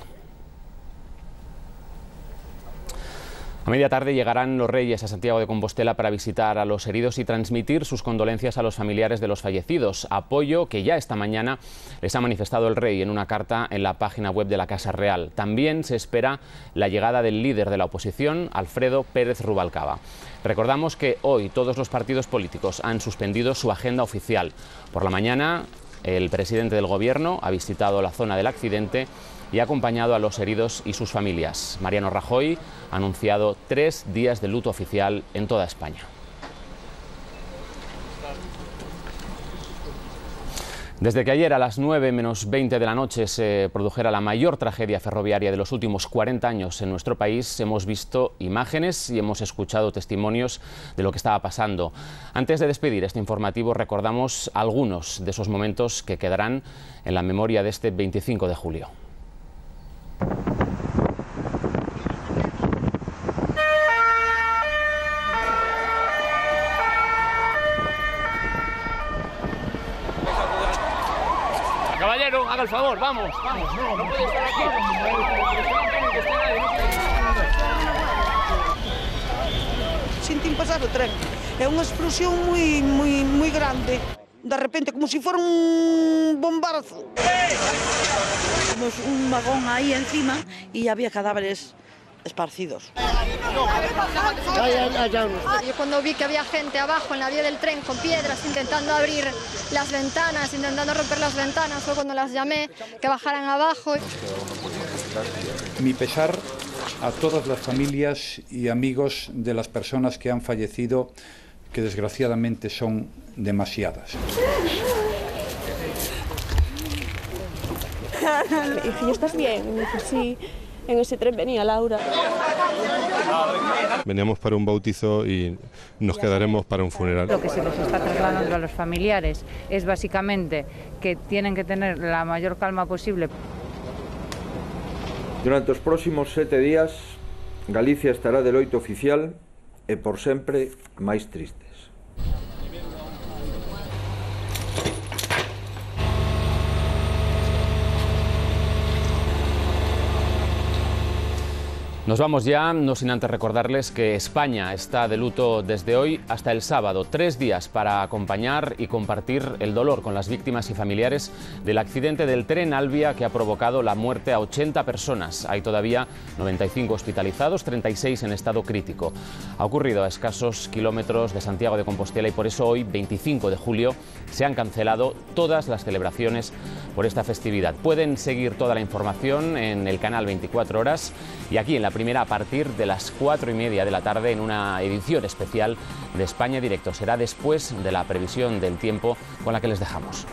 A media tarde llegarán los Reyes a Santiago de Compostela para visitar a los heridos y transmitir sus condolencias a los familiares de los fallecidos. Apoyo que ya esta mañana les ha manifestado el Rey en una carta en la página web de la Casa Real. También se espera la llegada del líder de la oposición, Alfredo Pérez Rubalcaba. Recordamos que hoy todos los partidos políticos han suspendido su agenda oficial. Por la mañana, el presidente del Gobierno ha visitado la zona del accidente y ha acompañado a los heridos y sus familias. Mariano Rajoy ha anunciado 3 días de luto oficial en toda España. Desde que ayer a las 9 menos 20 de la noche se produjera la mayor tragedia ferroviaria de los últimos 40 años en nuestro país, hemos visto imágenes y hemos escuchado testimonios de lo que estaba pasando. Antes de despedir este informativo, recordamos algunos de esos momentos que quedarán en la memoria de este 25 de julio. Caballero, haga el favor, vamos, vamos, no puede estar aquí. Sentín pasar o tren, é unha explosión moi grande, de repente, como se fora un bombarzo. Tuvimos un vagón aí encima e había cadáveres esparcidos. Yo cuando vi que había gente abajo en la vía del tren con piedras intentando abrir las ventanas, intentando romper las ventanas, fue cuando las llamé que bajaran abajo. Mi pesar a todas las familias y amigos de las personas que han fallecido, que desgraciadamente son demasiadas. Hijo, ¿estás bien? Y me dijo, sí. En ese tren venía Laura. Veníamos para un bautizo y nos quedaremos para un funeral. Lo que se les está trasladando a los familiares es básicamente que tienen que tener la mayor calma posible. Durante os próximos 7 días, Galicia estará de loito oficial e por sempre máis tristes. Nos vamos ya, no sin antes recordarles que España está de luto desde hoy hasta el sábado. 3 días para acompañar y compartir el dolor con las víctimas y familiares del accidente del tren Alvia que ha provocado la muerte a 80 personas. Hay todavía 95 hospitalizados, 36 en estado crítico. Ha ocurrido a escasos kilómetros de Santiago de Compostela y por eso hoy, 25 de julio, se han cancelado todas las celebraciones por esta festividad. Pueden seguir toda la información en el canal 24 horas y aquí en la primera a partir de las 4:30 de la tarde en una edición especial de España Directo. Será después de la previsión del tiempo con la que les dejamos.